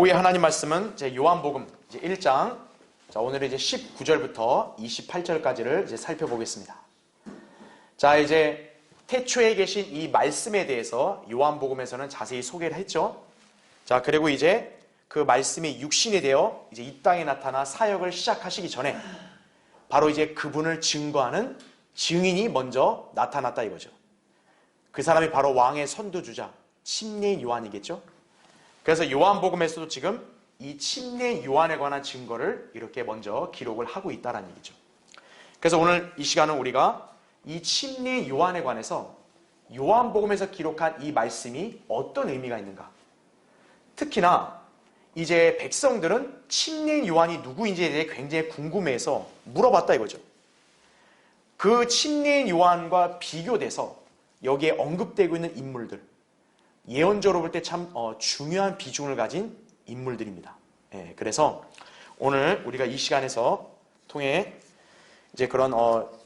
오후에 하나님 말씀은 이제 요한복음 이제 1장, 자, 오늘은 이제 19절부터 28절까지를 이제 살펴보겠습니다. 자, 이제 태초에 계신 이 말씀에 대해서 요한복음에서는 자세히 소개를 했죠. 자, 그리고 이제 그 말씀이 육신이 되어 이제 이 땅에 나타나 사역을 시작하시기 전에 바로 이제 그분을 증거하는 증인이 먼저 나타났다 이거죠. 그 사람이 바로 왕의 선두주자 침례 요한이겠죠. 그래서 요한복음에서도 지금 이 침례 요한에 관한 증거를 이렇게 먼저 기록을 하고 있다는 얘기죠. 그래서 오늘 이 시간은 우리가 이 침례 요한에 관해서 요한복음에서 기록한 이 말씀이 어떤 의미가 있는가, 특히나 이제 백성들은 침례 요한이 누구인지에 대해 굉장히 궁금해해서 물어봤다 이거죠. 그 침례 요한과 비교돼서 여기에 언급되고 있는 인물들, 예언적으로 볼 때 참 중요한 비중을 가진 인물들입니다. 예, 그래서 오늘 우리가 이 시간에서 통해 이제 그런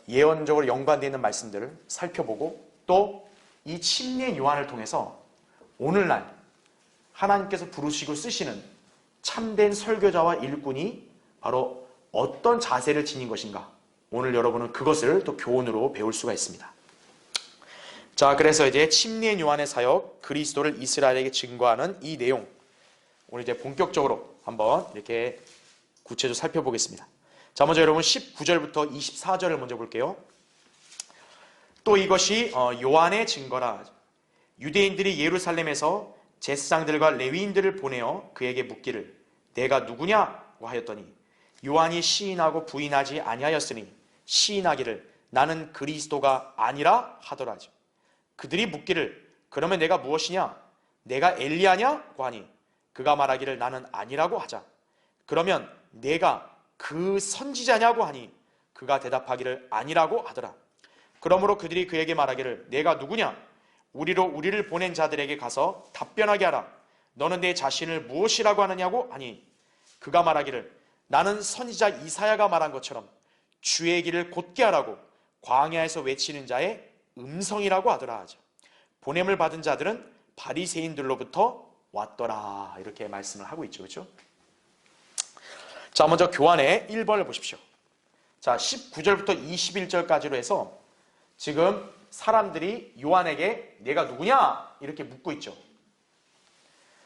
예언적으로 연관되어 있는 말씀들을 살펴보고, 또 이 침례 요한을 통해서 오늘날 하나님께서 부르시고 쓰시는 참된 설교자와 일꾼이 바로 어떤 자세를 지닌 것인가, 오늘 여러분은 그것을 또 교훈으로 배울 수가 있습니다. 자, 그래서 이제 침례 요한의 사역, 그리스도를 이스라엘에게 증거하는 이 내용, 오늘 이제 본격적으로 한번 이렇게 구체적으로 살펴보겠습니다. 자, 먼저 여러분 19절부터 24절을 먼저 볼게요. 또 이것이 요한의 증거라. 유대인들이 예루살렘에서 제사장들과 레위인들을 보내어 그에게 묻기를 내가 누구냐고 하였더니 요한이 시인하고 부인하지 아니하였으니 시인하기를 나는 그리스도가 아니라 하더라죠. 그들이 묻기를 그러면 내가 무엇이냐? 내가 엘리야냐고 하니 그가 말하기를 나는 아니라고 하자. 그러면 내가 그 선지자냐고 하니 그가 대답하기를 아니라고 하더라. 그러므로 그들이 그에게 말하기를 내가 누구냐? 우리를 보낸 자들에게 가서 답변하게 하라. 너는 내 자신을 무엇이라고 하느냐고 하니 그가 말하기를 나는 선지자 이사야가 말한 것처럼 주의 길을 곧게 하라고 광야에서 외치는 자의 음성이라고 하더라 하죠. 보냄을 받은 자들은 바리새인들로부터 왔더라, 이렇게 말씀을 하고 있죠. 그렇죠? 자, 먼저 교환의 1번을 보십시오. 자, 19절부터 21절까지로 해서 지금 사람들이 요한에게 내가 누구냐? 이렇게 묻고 있죠.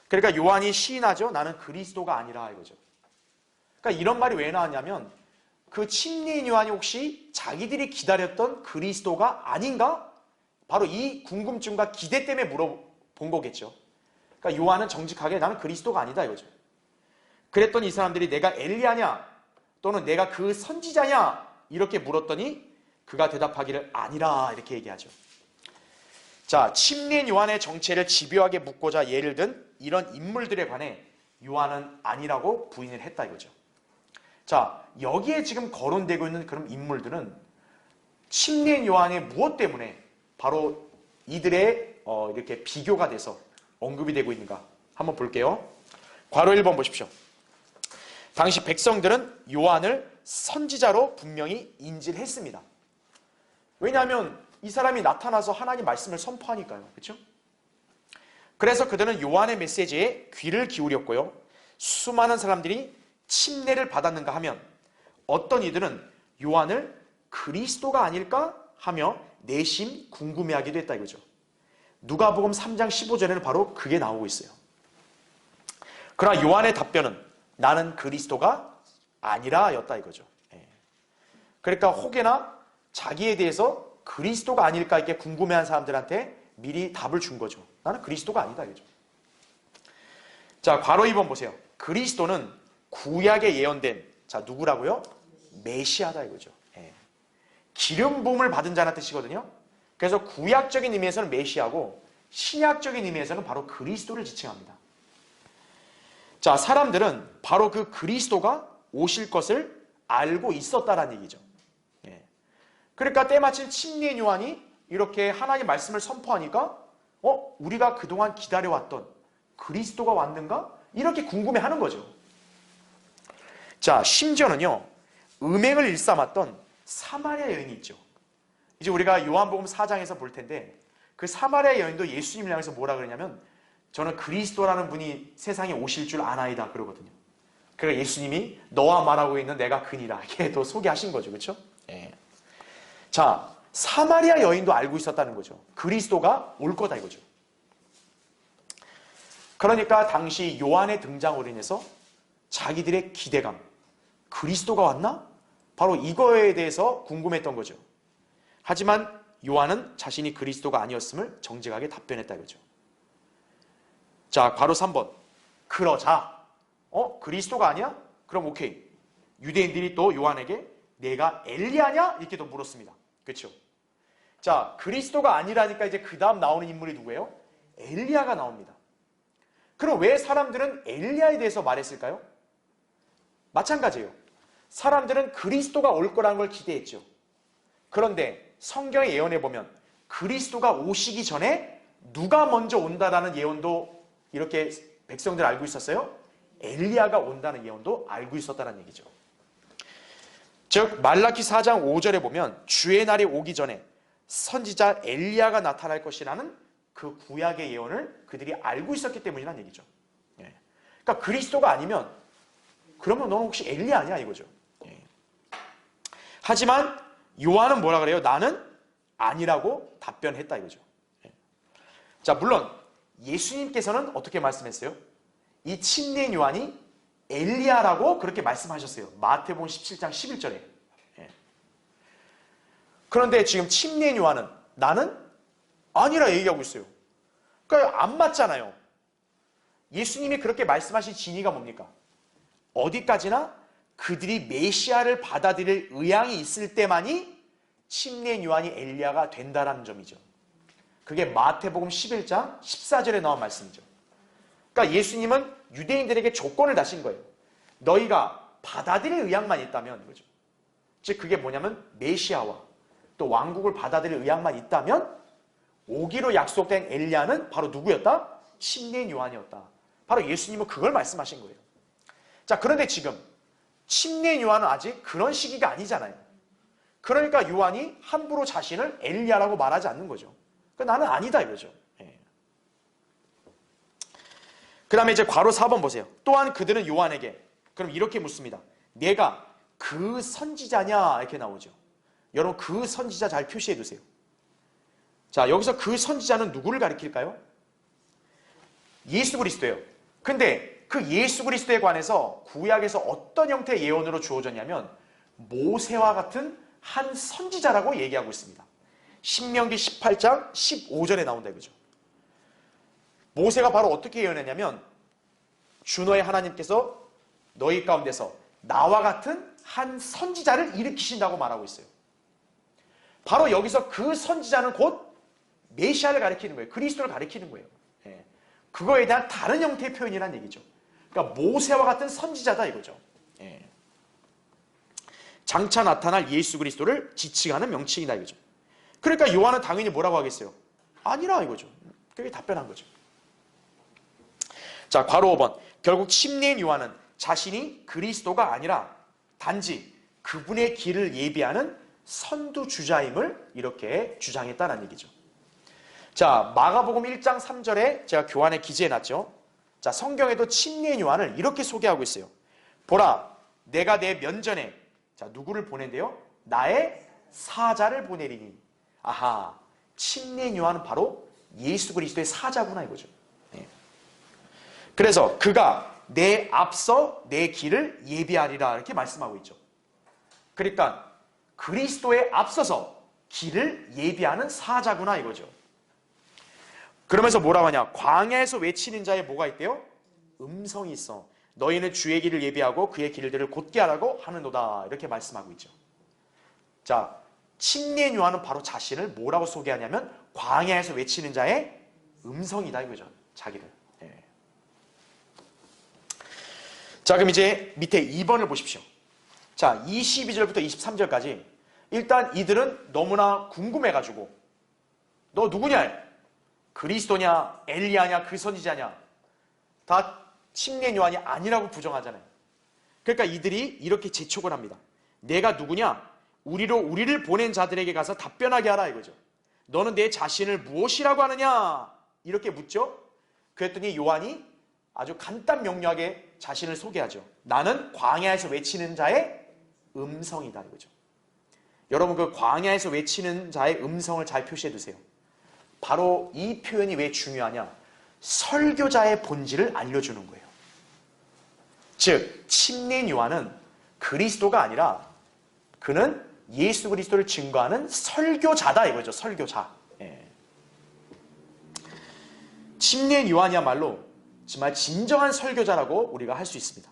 그러니까 요한이 시인하죠. 나는 그리스도가 아니라 이거죠. 그러니까 이런 말이 왜 나왔냐면 그 침례인 요한이 혹시 자기들이 기다렸던 그리스도가 아닌가? 바로 이 궁금증과 기대 때문에 물어본 거겠죠. 그러니까 요한은 정직하게 나는 그리스도가 아니다 이거죠. 그랬더니 이 사람들이 내가 엘리야냐 또는 내가 그 선지자냐 이렇게 물었더니 그가 대답하기를 아니라 이렇게 얘기하죠. 자, 침례인 요한의 정체를 집요하게 묻고자 예를 든 이런 인물들에 관해 요한은 아니라고 부인을 했다 이거죠. 자, 여기에 지금 거론되고 있는 그런 인물들은 침례인 요한의 무엇 때문에 바로 이들의 이렇게 비교가 돼서 언급이 되고 있는가 한번 볼게요. 괄호 1번 보십시오. 당시 백성들은 요한을 선지자로 분명히 인지를 했습니다. 왜냐하면 이 사람이 나타나서 하나님 말씀을 선포하니까요. 그렇죠? 그래서 그들은 요한의 메시지에 귀를 기울였고요. 수많은 사람들이 침례를 받았는가 하면 어떤 이들은 요한을 그리스도가 아닐까 하며 내심 궁금해하기도 했다 이거죠. 누가복음 3장 15절에는 바로 그게 나오고 있어요. 그러나 요한의 답변은 나는 그리스도가 아니라 였다 이거죠. 그러니까 혹여나 자기에 대해서 그리스도가 아닐까 이렇게 궁금해한 사람들한테 미리 답을 준 거죠. 나는 그리스도가 아니다 이거죠. 자, 괄호 2번 보세요. 그리스도는 구약에 예언된, 자, 누구라고요? 메시아다 이거죠. 기름 부음을 받은 자라는 뜻이거든요. 그래서 구약적인 의미에서는 메시아고 신약적인 의미에서는 바로 그리스도를 지칭합니다. 자, 사람들은 바로 그 그리스도가 오실 것을 알고 있었다라는 얘기죠. 그러니까 때마침 침례인 요한이 이렇게 하나님의 말씀을 선포하니까 우리가 그동안 기다려왔던 그리스도가 왔는가? 이렇게 궁금해하는 거죠. 자, 심지어는요, 음행을 일삼았던 사마리아 여인이 있죠. 이제 우리가 요한복음 4장에서 볼 텐데 그 사마리아 여인도 예수님을 향해서 뭐라 그러냐면 저는 그리스도라는 분이 세상에 오실 줄 아나이다 그러거든요. 그러니까 예수님이 너와 말하고 있는 내가 그니라 이렇게 또 소개하신 거죠. 그렇죠? 예. 자, 사마리아 여인도 알고 있었다는 거죠. 그리스도가 올 거다 이거죠. 그러니까 당시 요한의 등장으로 인해서 자기들의 기대감, 그리스도가 왔나? 바로 이거에 대해서 궁금했던 거죠. 하지만 요한은 자신이 그리스도가 아니었음을 정직하게 답변했다 이거죠. 자, 괄호 3번. 그러자 그리스도가 아니야? 그럼 오케이. 유대인들이 또 요한에게 내가 엘리야냐? 이렇게 또 물었습니다. 그렇죠? 자, 그리스도가 아니라니까 이제 그 다음 나오는 인물이 누구예요? 엘리야가 나옵니다. 그럼 왜 사람들은 엘리야에 대해서 말했을까요? 마찬가지예요. 사람들은 그리스도가 올 거라는 걸 기대했죠. 그런데 성경의 예언에 보면 그리스도가 오시기 전에 누가 먼저 온다라는 예언도 이렇게 백성들 알고 있었어요? 엘리야가 온다는 예언도 알고 있었다는 얘기죠. 즉 말라기 4장 5절에 보면 주의 날이 오기 전에 선지자 엘리야가 나타날 것이라는 그 구약의 예언을 그들이 알고 있었기 때문이라는 얘기죠. 예. 그러니까 그리스도가 아니면 그러면 너는 혹시 엘리야 아니야 이거죠. 예. 하지만 요한은 뭐라 그래요? 나는 아니라고 답변했다 이거죠. 예. 자, 물론 예수님께서는 어떻게 말씀했어요? 이 침례인 요한이 엘리야라고 그렇게 말씀하셨어요. 마태복음 17장 11절에. 예. 그런데 지금 침례인 요한은 나는 아니라 얘기하고 있어요. 그러니까 안 맞잖아요. 예수님이 그렇게 말씀하신 진의가 뭡니까? 어디까지나 그들이 메시아를 받아들일 의향이 있을 때만이 침례인 요한이 엘리야가 된다라는 점이죠. 그게 마태복음 11장 14절에 나온 말씀이죠. 그러니까 예수님은 유대인들에게 조건을 다신 거예요. 너희가 받아들일 의향만 있다면 이거죠. 즉 그게 뭐냐면 메시아와 또 왕국을 받아들일 의향만 있다면 오기로 약속된 엘리야는 바로 누구였다? 침례인 요한이었다. 바로 예수님은 그걸 말씀하신 거예요. 자, 그런데 지금 침례인 요한은 아직 그런 시기가 아니잖아요. 그러니까 요한이 함부로 자신을 엘리야라고 말하지 않는 거죠. 그러니까 나는 아니다 이거죠. 예. 그 다음에 이제 괄호 4번 보세요. 또한 그들은 요한에게 그럼 이렇게 묻습니다. 내가 그 선지자냐? 이렇게 나오죠. 여러분 그 선지자 잘 표시해 두세요. 자, 여기서 그 선지자는 누구를 가리킬까요? 예수 그리스도예요. 근데 그 예수 그리스도에 관해서 구약에서 어떤 형태의 예언으로 주어졌냐면 모세와 같은 한 선지자라고 얘기하고 있습니다. 신명기 18장 15절에 나온다 이거죠. 모세가 바로 어떻게 예언했냐면 주 너의 하나님께서 너희 가운데서 나와 같은 한 선지자를 일으키신다고 말하고 있어요. 바로 여기서 그 선지자는 곧 메시아를 가리키는 거예요. 그리스도를 가리키는 거예요. 예. 그거에 대한 다른 형태의 표현이라는 얘기죠. 그러니까 모세와 같은 선지자다 이거죠. 예. 장차 나타날 예수 그리스도를 지칭하는 명칭이다 이거죠. 그러니까 요한은 당연히 뭐라고 하겠어요? 아니라 이거죠. 그게 답변한 거죠. 자, 괄호 5번. 결국 침례인 요한은 자신이 그리스도가 아니라 단지 그분의 길을 예비하는 선두주자임을 이렇게 주장했다는 얘기죠. 자, 마가복음 1장 3절에 제가 교환에 기재해놨죠. 자, 성경에도 침례인 요한을 이렇게 소개하고 있어요. 보라, 내가 내 면전에 자 누구를 보낸대요? 나의 사자를 보내리니. 아하, 침례인 요한은 바로 예수 그리스도의 사자구나 이거죠. 네. 그래서 그가 내 앞서 내 길을 예비하리라 이렇게 말씀하고 있죠. 그러니까 그리스도에 앞서서 길을 예비하는 사자구나 이거죠. 그러면서 뭐라고 하냐? 광야에서 외치는 자에 뭐가 있대요? 음성이 있어. 너희는 주의 길을 예비하고 그의 길들을 곧게 하라고 하는도다. 이렇게 말씀하고 있죠. 자, 침례인 요한은 바로 자신을 뭐라고 소개하냐면 광야에서 외치는 자의 음성이다 이거죠. 자기를. 예. 자, 그럼 이제 밑에 2번을 보십시오. 자, 22절부터 23절까지 일단 이들은 너무나 궁금해가지고 너 누구냐? 그리스도냐? 엘리야냐? 그 선지자냐? 다 침례인 요한이 아니라고 부정하잖아요. 그러니까 이들이 이렇게 재촉을 합니다. 내가 누구냐? 우리를 보낸 자들에게 가서 답변하게 하라 이거죠. 너는 내 자신을 무엇이라고 하느냐? 이렇게 묻죠. 그랬더니 요한이 아주 간단 명료하게 자신을 소개하죠. 나는 광야에서 외치는 자의 음성이다 이거죠. 여러분 그 광야에서 외치는 자의 음성을 잘 표시해 두세요. 바로 이 표현이 왜 중요하냐? 설교자의 본질을 알려주는 거예요. 즉 침례인 요한은 그리스도가 아니라 그는 예수 그리스도를 증거하는 설교자다 이거죠. 설교자. 예. 침례인 요한이야말로 정말 진정한 설교자라고 우리가 할 수 있습니다.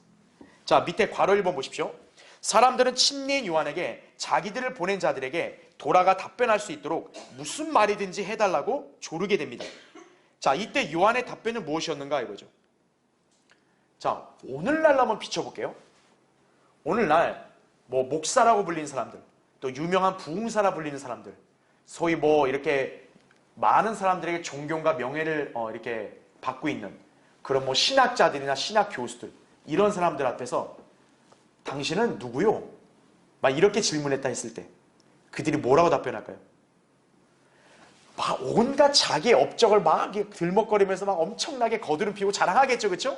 자, 밑에 괄호 1번 보십시오. 사람들은 침례인 요한에게 자기들을 보낸 자들에게 돌아가 답변할 수 있도록 무슨 말이든지 해달라고 조르게 됩니다. 자, 이때 요한의 답변은 무엇이었는가 이거죠. 자, 오늘날로 한번 비춰볼게요. 오늘날 뭐 목사라고 불리는 사람들, 또 유명한 부흥사라 불리는 사람들, 소위 뭐 이렇게 많은 사람들에게 존경과 명예를 이렇게 받고 있는 그런 뭐 신학자들이나 신학 교수들, 이런 사람들 앞에서 당신은 누구요? 막 이렇게 질문했다 했을 때 그들이 뭐라고 답변할까요? 막 온갖 자기의 업적을 막 들먹거리면서 막 엄청나게 거드름 피우고 자랑하겠죠, 그렇죠?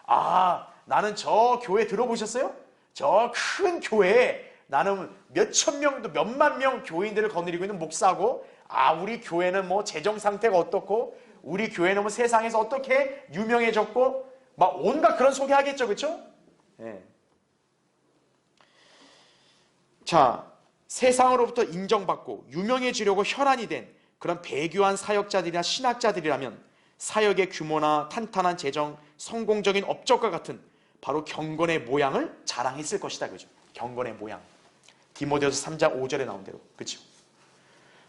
아, 나는 저 교회 들어보셨어요? 저 큰 교회에 나는 몇천 명도 몇만 명 교인들을 거느리고 있는 목사고, 아, 우리 교회는 뭐 재정 상태가 어떻고, 우리 교회는 뭐 세상에서 어떻게 유명해졌고, 막 온갖 그런 소개하겠죠, 그렇죠? 예. 자, 세상으로부터 인정받고 유명해지려고 혈안이 된 그런 배교한 사역자들이나 신학자들이라면 사역의 규모나 탄탄한 재정, 성공적인 업적과 같은 바로 경건의 모양을 자랑했을 것이다, 그죠? 경건의 모양. 디모데후서 3장 5절에 나온 대로, 그렇죠?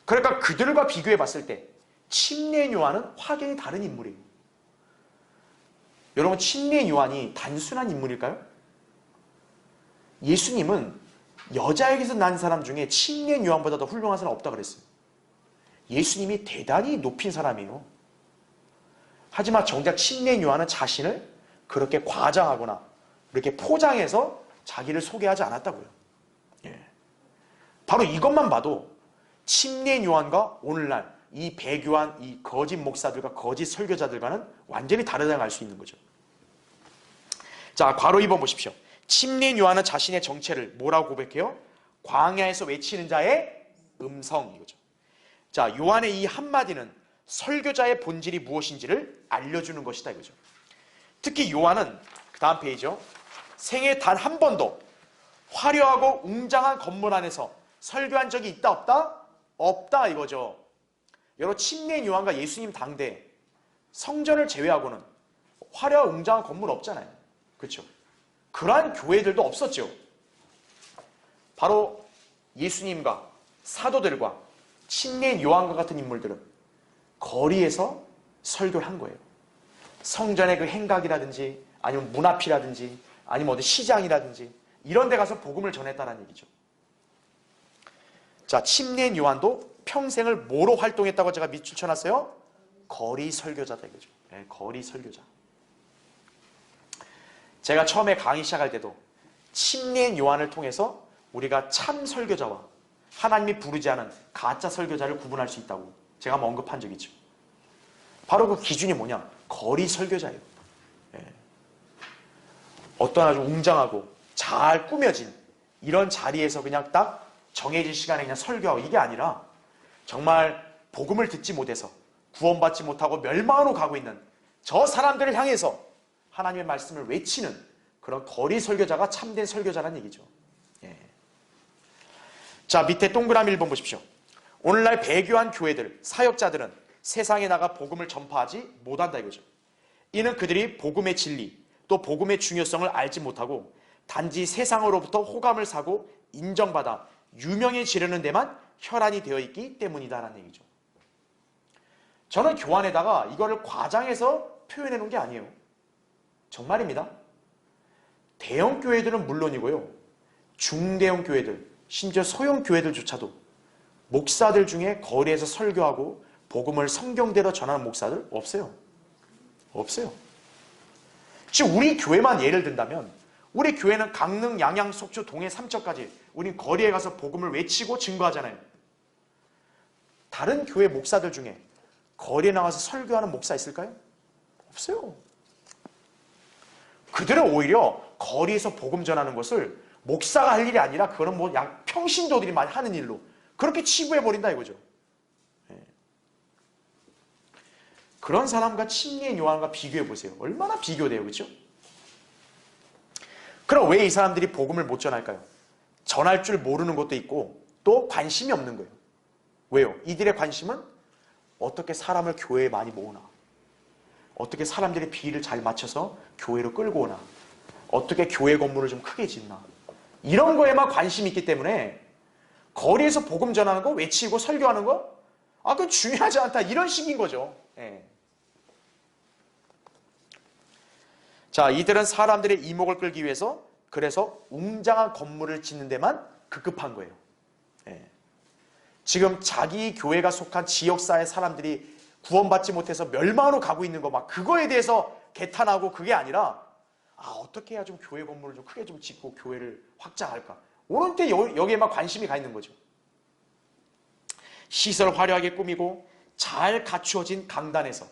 그러니까 그들과 비교해 봤을 때 침례인 요한은 확연히 다른 인물이에요. 여러분, 침례인 요한이 단순한 인물일까요? 예수님은 여자에게서 난 사람 중에 침례인 요한보다 더 훌륭한 사람 없다 그랬어요. 예수님이 대단히 높인 사람이에요. 하지만 정작 침례인 요한은 자신을 그렇게 과장하거나 이렇게 포장해서 자기를 소개하지 않았다고요. 예. 바로 이것만 봐도 침례인 요한과 오늘날 이 배교한 이 거짓 목사들과 거짓 설교자들과는 완전히 다르다는 걸 알 수 있는 거죠. 자, 괄호 2번 보십시오. 침례인 요한은 자신의 정체를 뭐라고 고백해요? 광야에서 외치는 자의 음성, 이거죠. 자, 요한의 이 한마디는 설교자의 본질이 무엇인지를 알려주는 것이다, 이거죠. 특히 요한은 그 다음 페이지요. 생애 단 한 번도 화려하고 웅장한 건물 안에서 설교한 적이 있다 없다? 없다 이거죠. 여러분, 침례인 요한과 예수님 당대 성전을 제외하고는 화려하고 웅장한 건물 없잖아요. 그렇죠? 그러한 교회들도 없었죠. 바로 예수님과 사도들과 침례인 요한과 같은 인물들은 거리에서 설교를 한 거예요. 성전의 그 행각이라든지 아니면 문 앞이라든지 아니면 어디 시장이라든지 이런 데 가서 복음을 전했다는 얘기죠. 자, 침례인 요한도 평생을 뭐로 활동했다고 제가 밑줄 쳐놨어요? 거리 설교자다 이거죠. 네, 거리 설교자. 제가 처음에 강의 시작할 때도 침례인 요한을 통해서 우리가 참 설교자와 하나님이 부르지 않은 가짜 설교자를 구분할 수 있다고 제가 한번 언급한 적이 있죠. 바로 그 기준이 뭐냐? 거리 설교자예요. 예. 어떤 아주 웅장하고 잘 꾸며진 이런 자리에서 그냥 딱 정해진 시간에 그냥 설교하고 이게 아니라 정말 복음을 듣지 못해서 구원받지 못하고 멸망으로 가고 있는 저 사람들을 향해서 하나님의 말씀을 외치는 그런 거리 설교자가 참된 설교자라는 얘기죠. 예. 자, 밑에 동그라미 1번 보십시오. 오늘날 배교한 교회들, 사역자들은 세상에 나가 복음을 전파하지 못한다 이거죠. 이는 그들이 복음의 진리, 또 복음의 중요성을 알지 못하고 단지 세상으로부터 호감을 사고 인정받아 유명해지려는 데만 혈안이 되어 있기 때문이다라는 얘기죠. 저는 교환에다가 이거를 과장해서 표현해 놓은 게 아니에요. 정말입니다. 대형 교회들은 물론이고요. 중대형 교회들, 심지어 소형 교회들조차도 목사들 중에 거리에서 설교하고 복음을 성경대로 전하는 목사들 없어요. 없어요. 지금 우리 교회만 예를 든다면 우리 교회는 강릉, 양양, 속초, 동해, 삼척까지 우린 거리에 가서 복음을 외치고 증거하잖아요. 다른 교회 목사들 중에 거리에 나가서 설교하는 목사 있을까요? 없어요. 그들은 오히려 거리에서 복음 전하는 것을 목사가 할 일이 아니라 그거는 뭐 평신도들이 많이 하는 일로 그렇게 치부해버린다 이거죠. 예. 그런 사람과 침례인 요한과 비교해보세요. 얼마나 비교돼요. 그렇죠? 그럼 왜 이 사람들이 복음을 못 전할까요? 전할 줄 모르는 것도 있고 또 관심이 없는 거예요. 왜요? 이들의 관심은 어떻게 사람을 교회에 많이 모으나, 어떻게 사람들의 비위를 잘 맞춰서 교회로 끌고 오나, 어떻게 교회 건물을 좀 크게 짓나, 이런 거에만 관심이 있기 때문에 거리에서 복음 전하는 거, 외치고 설교하는 거, 그건 중요하지 않다, 이런 식인 거죠. 예. 자, 이들은 사람들의 이목을 끌기 위해서 그래서 웅장한 건물을 짓는 데만 급급한 거예요. 예. 지금 자기 교회가 속한 지역사회 사람들이 구원받지 못해서 멸망으로 가고 있는 거 막 그거에 대해서 개탄하고 그게 아니라 어떻게 해야 좀 교회 건물을 좀 크게 좀 짓고 교회를 확장할까? 오는 때 여기에만 관심이 가 있는 거죠. 시설 화려하게 꾸미고 잘 갖추어진 강단에서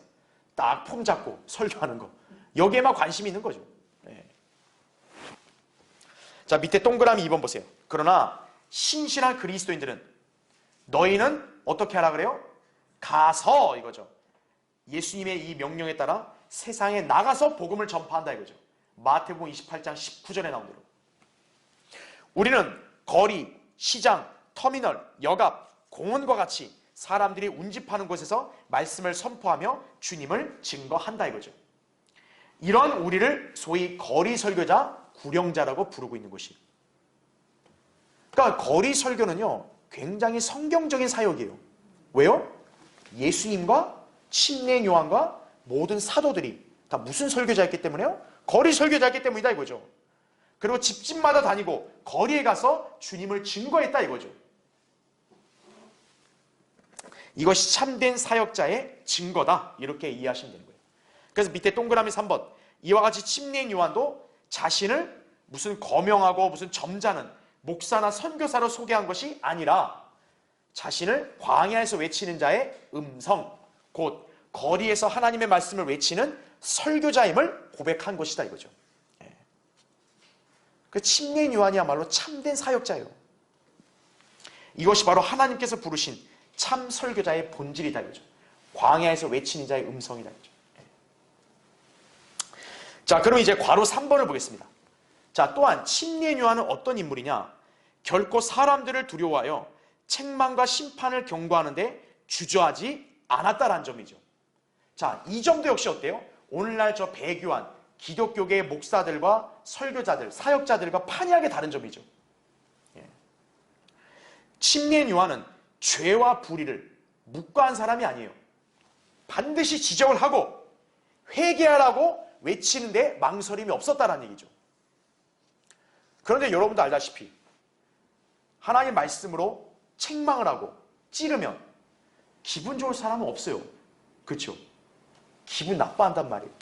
딱 폼 잡고 설교하는 거. 여기에만 관심이 있는 거죠. 네. 자, 밑에 동그라미 2번 보세요. 그러나 신실한 그리스도인들은 너희는 어떻게 하라 그래요? 가서 이거죠. 예수님의 이 명령에 따라 세상에 나가서 복음을 전파한다 이거죠. 마태복음 28장 19절에 나온 대로. 우리는 거리, 시장, 터미널, 역앞, 공원과 같이 사람들이 운집하는 곳에서 말씀을 선포하며 주님을 증거한다 이거죠. 이런 우리를 소위 거리 설교자, 구령자라고 부르고 있는 것이. 그러니까 거리 설교는요, 굉장히 성경적인 사역이에요. 왜요? 예수님과 침례 요한과 모든 사도들이 다 무슨 설교자였기 때문에요? 거리 설교자였기 때문이다 이거죠. 그리고 집집마다 다니고 거리에 가서 주님을 증거했다 이거죠. 이것이 참된 사역자의 증거다 이렇게 이해하시면 되는 거예요. 그래서 밑에 동그라미 3번 이와 같이 침례인 요한도 자신을 무슨 거명하고 무슨 점잖은 목사나 선교사로 소개한 것이 아니라 자신을 광야에서 외치는 자의 음성, 곧 거리에서 하나님의 말씀을 외치는 설교자임을 고백한 것이다 이거죠. 그 침례인 요한이야말로 참된 사역자예요. 이것이 바로 하나님께서 부르신 참 설교자의 본질이다 이거죠. 광야에서 외치는 자의 음성이다 이거죠. 자, 그럼 이제 괄호 3번을 보겠습니다. 자, 또한 침례인 요한은 어떤 인물이냐? 결코 사람들을 두려워하여 책망과 심판을 경고하는데 주저하지 않았다라는 점이죠. 자, 이 점도 역시 어때요? 오늘날 저 배교한 기독교계의 목사들과 설교자들, 사역자들과 판이하게 다른 점이죠. 침례인 요한은 죄와 불의를 묵과한 사람이 아니에요. 반드시 지적을 하고 회개하라고 외치는데 망설임이 없었다는 얘기죠. 그런데 여러분도 알다시피 하나님 말씀으로 책망을 하고 찌르면 기분 좋을 사람은 없어요. 그렇죠? 기분 나빠한단 말이에요.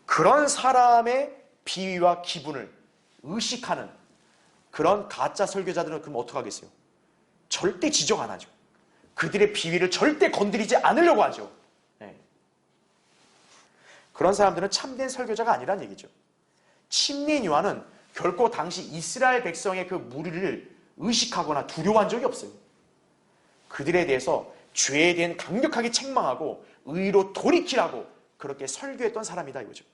그런 사람의 비위와 기분을 의식하는 그런 가짜 설교자들은 그럼 어떡하겠어요? 절대 지적 안 하죠. 그들의 비위를 절대 건드리지 않으려고 하죠. 네. 그런 사람들은 참된 설교자가 아니란 얘기죠. 침례인 요한은 결코 당시 이스라엘 백성의 그 무리를 의식하거나 두려워한 적이 없어요. 그들에 대해서 죄에 대한 강력하게 책망하고 의로 돌이키라고 그렇게 설교했던 사람이다 이거죠.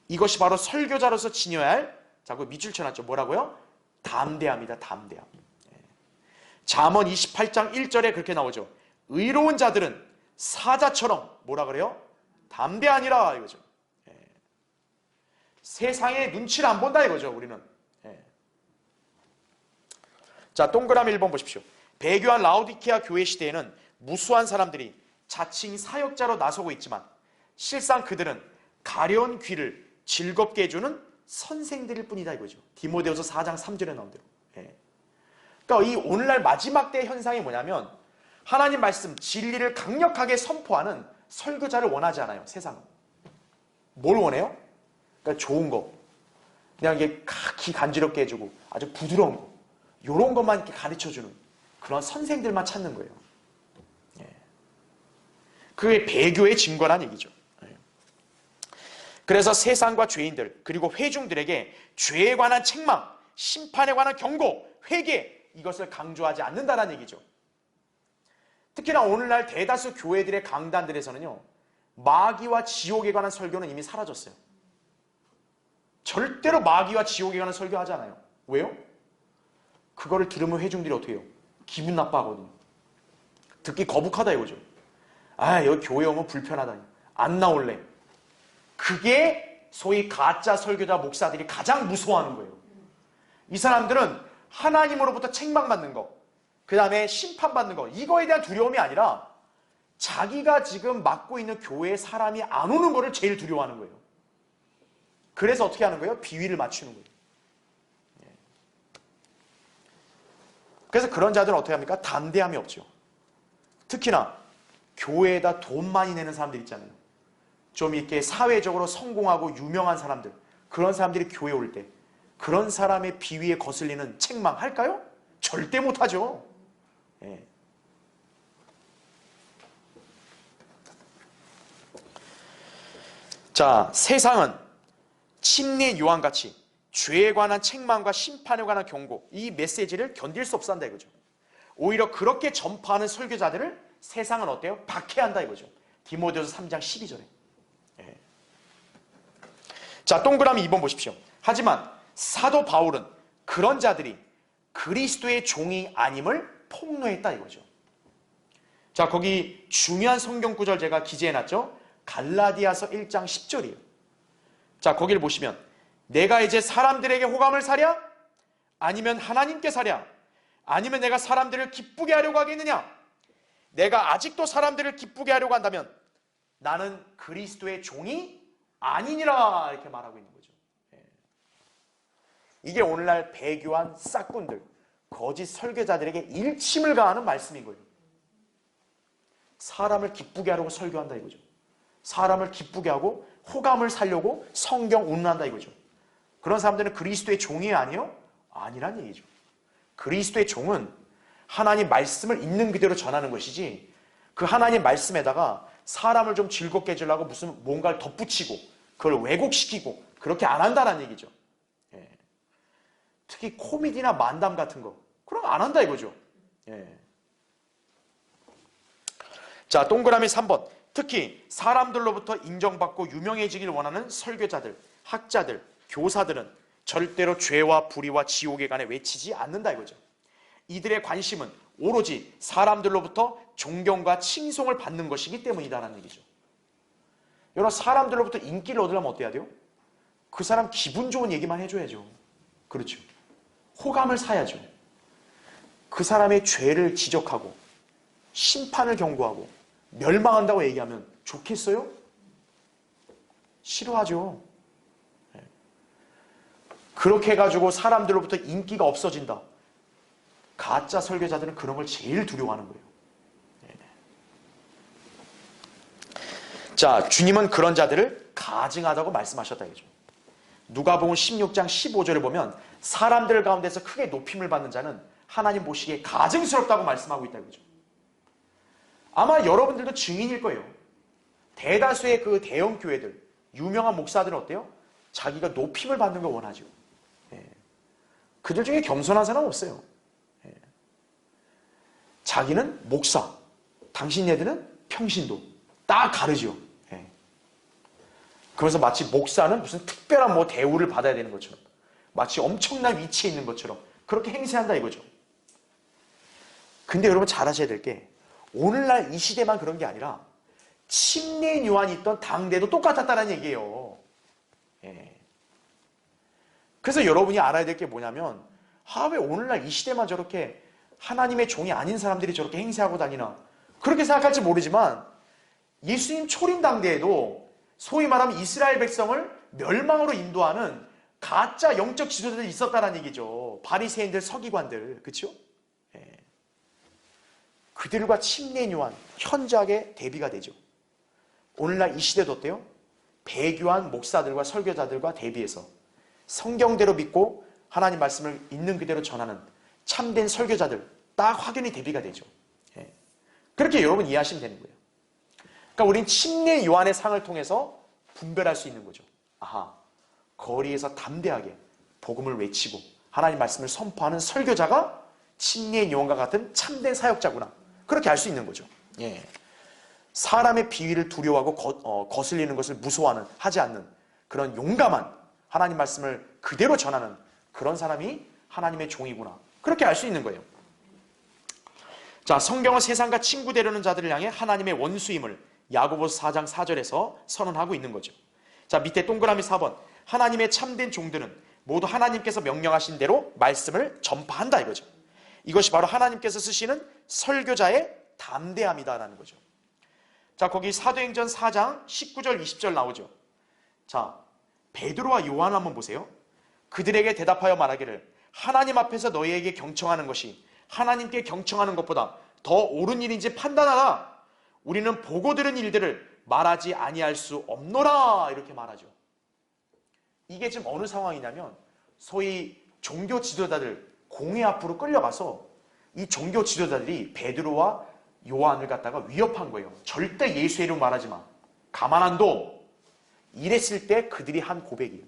이것이 바로 설교자로서 지녀야 할, 자꾸 밑줄 쳐놨죠. 뭐라고요? 담대함이다. 담대함. 잠언 28장 1절에 그렇게 나오죠. 의로운 자들은 사자처럼 뭐라 그래요? 담대하니라 이거죠. 세상의 눈치를 안 본다 이거죠. 우리는. 자, 동그라미 1번 보십시오. 배교한 라오디케아 교회 시대에는 무수한 사람들이 자칭 사역자로 나서고 있지만 실상 그들은 가려운 귀를 즐겁게 해주는 선생들일 뿐이다 이거죠. 디모데후서 4장 3절에 나온 대로. 그러니까 이 오늘날 마지막 때 현상이 뭐냐면 하나님 말씀 진리를 강력하게 선포하는 설교자를 원하지 않아요. 세상은. 뭘 원해요? 그러니까 좋은 거. 그냥 이게 귀 간지럽게 해주고 아주 부드러운 거. 이런 것만 이렇게 가르쳐주는 그런 선생들만 찾는 거예요. 그게 배교의 증거란 얘기죠. 그래서 세상과 죄인들 그리고 회중들에게 죄에 관한 책망, 심판에 관한 경고, 회개 이것을 강조하지 않는다는 얘기죠. 특히나 오늘날 대다수 교회들의 강단들에서는요, 마귀와 지옥에 관한 설교는 이미 사라졌어요. 절대로 마귀와 지옥에 관한 설교하지 않아요. 왜요? 그거를 들으면 회중들이 어떻게 해요? 기분 나빠하거든요. 듣기 거북하다 이거죠. 아, 여기 교회 오면 불편하다. 안 나올래. 그게 소위 가짜 설교자 목사들이 가장 무서워하는 거예요. 이 사람들은 하나님으로부터 책망받는 거, 그 다음에 심판받는 거, 이거에 대한 두려움이 아니라 자기가 지금 맡고 있는 교회에 사람이 안 오는 거를 제일 두려워하는 거예요. 그래서 어떻게 하는 거예요? 비위를 맞추는 거예요. 그래서 그런 자들은 어떻게 합니까? 담대함이 없죠. 특히나 교회에다 돈 많이 내는 사람들 있잖아요. 좀 이렇게 사회적으로 성공하고 유명한 사람들, 그런 사람들이 교회에 올 때 그런 사람의 비위에 거슬리는 책망 할까요? 절대 못하죠. 예. 자, 세상은 침례 요한같이 죄에 관한 책망과 심판에 관한 경고, 이 메시지를 견딜 수 없어 한다 이거죠. 오히려 그렇게 전파하는 설교자들을 세상은 어때요? 박해한다 이거죠. 디모데후서 3장 12절에. 예. 자, 동그라미 2번 보십시오. 하지만 사도 바울은 그런 자들이 그리스도의 종이 아님을 폭로했다 이거죠. 자, 거기 중요한 성경 구절 제가 기재해놨죠. 갈라디아서 1장 10절이에요. 자, 거기를 보시면 내가 이제 사람들에게 호감을 사랴? 아니면 하나님께 사랴? 아니면 내가 사람들을 기쁘게 하려고 하겠느냐? 내가 아직도 사람들을 기쁘게 하려고 한다면 나는 그리스도의 종이 아니니라 이렇게 말하고 있는 거죠. 이게 오늘날 배교한 싹군들, 거짓 설교자들에게 일침을 가하는 말씀인 거예요. 사람을 기쁘게 하려고 설교한다 이거죠. 사람을 기쁘게 하고 호감을 살려고 성경 운운한다 이거죠. 그런 사람들은 그리스도의 종이 아니요? 아니란 얘기죠. 그리스도의 종은 하나님 말씀을 있는 그대로 전하는 것이지, 그 하나님 말씀에다가 사람을 좀 즐겁게 해주려고 무슨 뭔가를 덧붙이고 그걸 왜곡시키고 그렇게 안 한다는 얘기죠. 예. 특히 코미디나 만담 같은 거 그런 거 안 한다 이거죠. 예. 자, 동그라미 3번. 특히 사람들로부터 인정받고 유명해지길 원하는 설교자들, 학자들, 교사들은 절대로 죄와 불의와 지옥에 관해 외치지 않는다 이거죠. 이들의 관심은 오로지 사람들로부터 존경과 칭송을 받는 것이기 때문이다라는 얘기죠. 여러분, 사람들로부터 인기를 얻으려면 어때야 돼요? 그 사람 기분 좋은 얘기만 해줘야죠. 그렇죠. 호감을 사야죠. 그 사람의 죄를 지적하고 심판을 경고하고 멸망한다고 얘기하면 좋겠어요? 싫어하죠. 그렇게 해가지고 사람들로부터 인기가 없어진다. 가짜 설교자들은 그런 걸 제일 두려워하는 거예요. 자, 주님은 그런 자들을 가증하다고 말씀하셨다 이거죠. 누가복음 16장 15절을 보면 사람들 가운데서 크게 높임을 받는 자는 하나님 보시기에 가증스럽다고 말씀하고 있다 이거죠. 아마 여러분들도 증인일 거예요. 대다수의 그 대형 교회들, 유명한 목사들은 어때요? 자기가 높임을 받는 걸 원하죠. 그들 중에 겸손한 사람은 없어요. 자기는 목사, 당신네들은 평신도. 딱 가르죠. 그래서 마치 목사는 무슨 특별한 뭐 대우를 받아야 되는 것처럼, 마치 엄청난 위치에 있는 것처럼 그렇게 행세한다 이거죠. 근데 여러분 잘 아셔야 될 게, 오늘날 이 시대만 그런 게 아니라 침례 요한이 있던 당대도 똑같았다는 얘기예요. 그래서 여러분이 알아야 될 게 뭐냐면, 왜 오늘날 이 시대만 저렇게 하나님의 종이 아닌 사람들이 저렇게 행세하고 다니나, 그렇게 생각할지 모르지만 예수님 초림 당대에도 소위 말하면 이스라엘 백성을 멸망으로 인도하는 가짜 영적 지도자들이 있었다는 얘기죠. 바리새인들, 서기관들, 그렇죠? 그들과 침례 요한, 현저하게 대비가 되죠. 오늘날 이 시대도 어때요? 배교한 목사들과 설교자들과 대비해서 성경대로 믿고 하나님 말씀을 있는 그대로 전하는 참된 설교자들, 딱 확연히 대비가 되죠. 그렇게 여러분 이해하시면 되는 거예요. 그러니까 우린 침례 요한의 상을 통해서 분별할 수 있는 거죠. 아하, 거리에서 담대하게 복음을 외치고 하나님 말씀을 선포하는 설교자가 침례인 요한과 같은 참된 사역자구나. 그렇게 알 수 있는 거죠. 예. 사람의 비위를 두려워하고 거슬리는 것을 무서워하는, 하지 않는 그런 용감한 하나님 말씀을 그대로 전하는 그런 사람이 하나님의 종이구나. 그렇게 알 수 있는 거예요. 자, 성경은 세상과 친구 되려는 자들을 향해 하나님의 원수임을 야고보서 4장 4절에서 선언하고 있는 거죠. 자, 밑에 동그라미 4번. 하나님의 참된 종들은 모두 하나님께서 명령하신 대로 말씀을 전파한다 이거죠. 이것이 바로 하나님께서 쓰시는 설교자의 담대함이다라는 거죠. 자, 거기 사도행전 4장 19절 20절 나오죠. 자, 베드로와 요한 한번 보세요. 그들에게 대답하여 말하기를 하나님 앞에서 너희에게 경청하는 것이 하나님께 경청하는 것보다 더 옳은 일인지 판단하라. 우리는 보고 들은 일들을 말하지 아니할 수 없노라. 이렇게 말하죠. 이게 지금 어느 상황이냐면 소위 종교 지도자들 공회 앞으로 끌려가서 이 종교 지도자들이 베드로와 요한을 갖다가 위협한 거예요. 절대 예수의 이름 말하지 마. 가만 안 둬. 이랬을 때 그들이 한 고백이에요.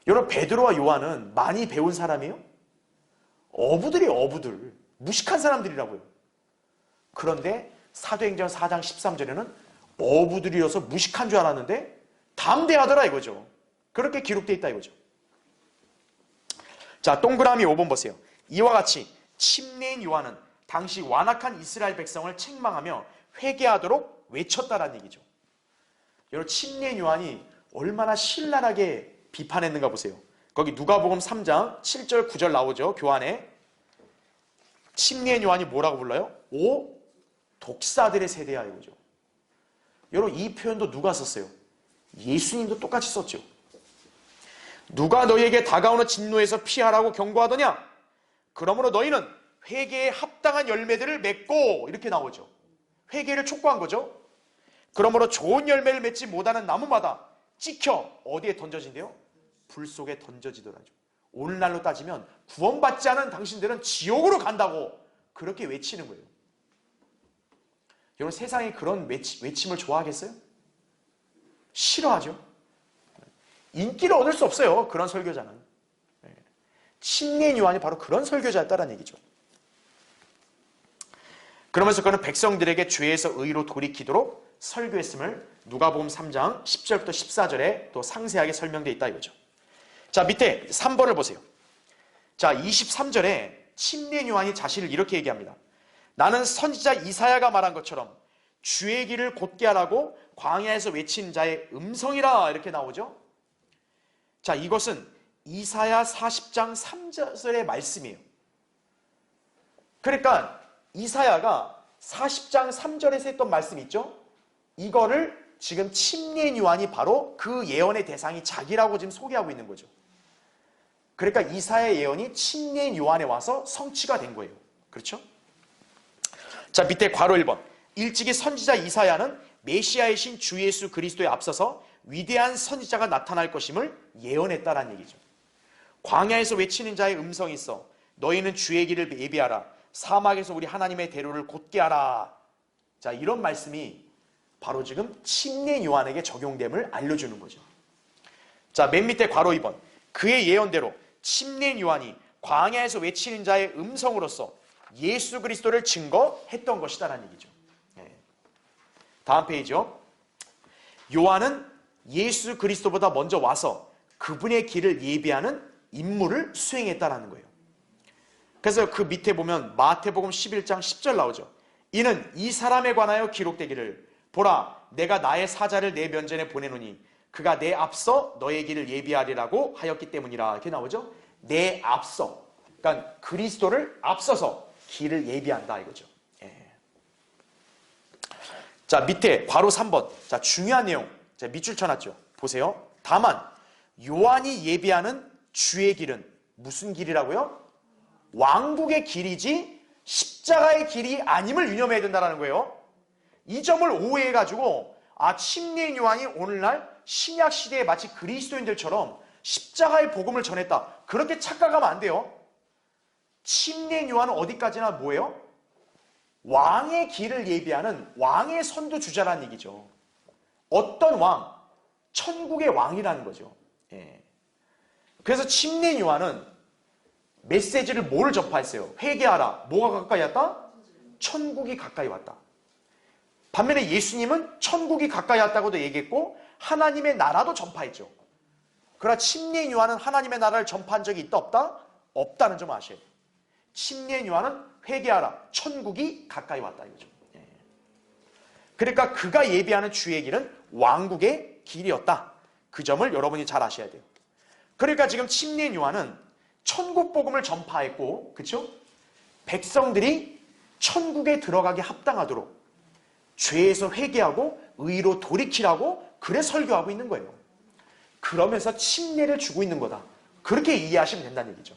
여러분, 베드로와 요한은 많이 배운 사람이에요? 어부들. 무식한 사람들이라고요. 그런데 사도행전 4장 13절에는 어부들이어서 무식한 줄 알았는데 담대하더라 이거죠. 그렇게 기록되어 있다 이거죠. 자, 동그라미 5번 보세요. 이와 같이 침례인 요한은 당시 완악한 이스라엘 백성을 책망하며 회개하도록 외쳤다라는 얘기죠. 여러분, 침례인 요한이 얼마나 신랄하게 비판했는가 보세요. 거기 누가복음 3장 7절 9절 나오죠. 교환에 침례인 요한이 뭐라고 불러요? 오 독사들의 세대야 이거죠. 여러분, 이 표현도 누가 썼어요? 예수님도 똑같이 썼죠. 누가 너희에게 다가오는 진노에서 피하라고 경고하더냐? 그러므로 너희는 회개에 합당한 열매들을 맺고, 이렇게 나오죠. 회개를 촉구한 거죠. 그러므로 좋은 열매를 맺지 못하는 나무마다 찍혀 어디에 던져진대요? 불 속에 던져지더라죠. 오늘날로 따지면 구원받지 않은 당신들은 지옥으로 간다고 그렇게 외치는 거예요. 여러분, 세상이 그런 외침을 좋아하겠어요? 싫어하죠. 인기를 얻을 수 없어요. 그런 설교자는. 침례인 요한이 바로 그런 설교자였다는 얘기죠. 그러면서 그는 백성들에게 죄에서 의로 돌이키도록 설교했음을 누가복음 3장 10절부터 14절에 또 상세하게 설명되어 있다 이거죠. 자, 밑에 3번을 보세요. 자, 23절에 침례인 요한이 자신을 이렇게 얘기합니다. 나는 선지자 이사야가 말한 것처럼 주의 길을 곧게 하라고 광야에서 외친 자의 음성이라, 이렇게 나오죠. 자, 이것은 이사야 40장 3절의 말씀이에요. 그러니까 이사야가 40장 3절에서 했던 말씀 있죠? 이거를 지금 침례인 요한이 바로 그 예언의 대상이 자기라고 지금 소개하고 있는 거죠. 그러니까 이사야의 예언이 침례인 요한에 와서 성취가 된 거예요. 그렇죠? 자, 밑에 괄호 1번. 일찍이 선지자 이사야는 메시아의 신 주 예수 그리스도에 앞서서 위대한 선지자가 나타날 것임을 예언했다라는 얘기죠. 광야에서 외치는 자의 음성이 있어 너희는 주의 길을 예비하라. 사막에서 우리 하나님의 대로를 곧게 하라. 자, 이런 말씀이 바로 지금 침례 요한에게 적용됨을 알려주는 거죠. 자, 맨 밑에 괄호 2번. 그의 예언대로 침례 요한이 광야에서 외치는 자의 음성으로서 예수 그리스도를 증거했던 것이다라는 얘기죠. 다음 페이지요. 요한은 예수 그리스도보다 먼저 와서 그분의 길을 예비하는 임무를 수행했다라는 거예요. 그래서 그 밑에 보면 마태복음 11장 10절 나오죠. 이는 이 사람에 관하여 기록되기를 보라, 내가 나의 사자를 내 면전에 보내노니 그가 내 앞서 너의 길을 예비하리라고 하였기 때문이라. 이렇게 나오죠. 내 앞서, 그러니까 그리스도를 앞서서 길을 예비한다 이거죠. 자, 밑에 괄호 3번. 자, 중요한 내용. 자, 밑줄 쳐놨죠. 보세요. 다만 요한이 예비하는 주의 길은 무슨 길이라고요? 왕국의 길이지 십자가의 길이 아님을 유념해야 된다는 거예요. 이 점을 오해해가지고 침례인 요한이 오늘날 신약 시대에 마치 그리스도인들처럼 십자가의 복음을 전했다, 그렇게 착각하면 안 돼요. 침례인 요한은 어디까지나 뭐예요? 왕의 길을 예비하는 왕의 선두주자라는 얘기죠. 어떤 왕? 천국의 왕이라는 거죠. 예. 그래서 침례 요한은 메시지를 뭘 전파했어요? 회개하라. 뭐가 가까이 왔다? 천국이 가까이 왔다. 반면에 예수님은 천국이 가까이 왔다고도 얘기했고 하나님의 나라도 전파했죠. 그러나 침례 요한은 하나님의 나라를 전파한 적이 있다 없다? 없다는 점 아셔야 돼요. 침례 요한은 회개하라. 천국이 가까이 왔다 이거죠. 예. 그러니까 그가 예비하는 주의 길은 왕국의 길이었다. 그 점을 여러분이 잘 아셔야 돼요. 그러니까 지금 침례 요한은 천국 복음을 전파했고, 그렇죠? 백성들이 천국에 들어가기 합당하도록 죄에서 회개하고 의로 돌이키라고 그래 설교하고 있는 거예요. 그러면서 침례를 주고 있는 거다. 그렇게 이해하시면 된다는 얘기죠.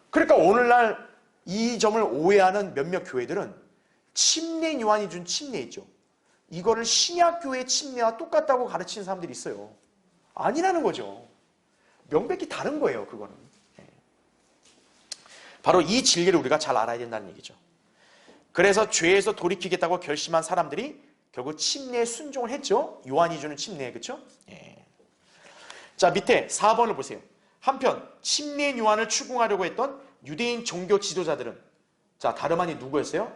그러니까 오늘날 이 점을 오해하는 몇몇 교회들은 침례 요한이 준 침례 있죠. 이거를 신약교회의 침례와 똑같다고 가르치는 사람들이 있어요. 아니라는 거죠. 명백히 다른 거예요, 그거는. 바로 이 진리를 우리가 잘 알아야 된다는 얘기죠. 그래서 죄에서 돌이키겠다고 결심한 사람들이 결국 침례에 순종을 했죠. 요한이 주는 침례에, 그렇죠? 예. 자, 밑에 4번을 보세요. 한편 침례 요한을 추궁하려고 했던 유대인 종교 지도자들은 자, 다름 아닌 누구였어요?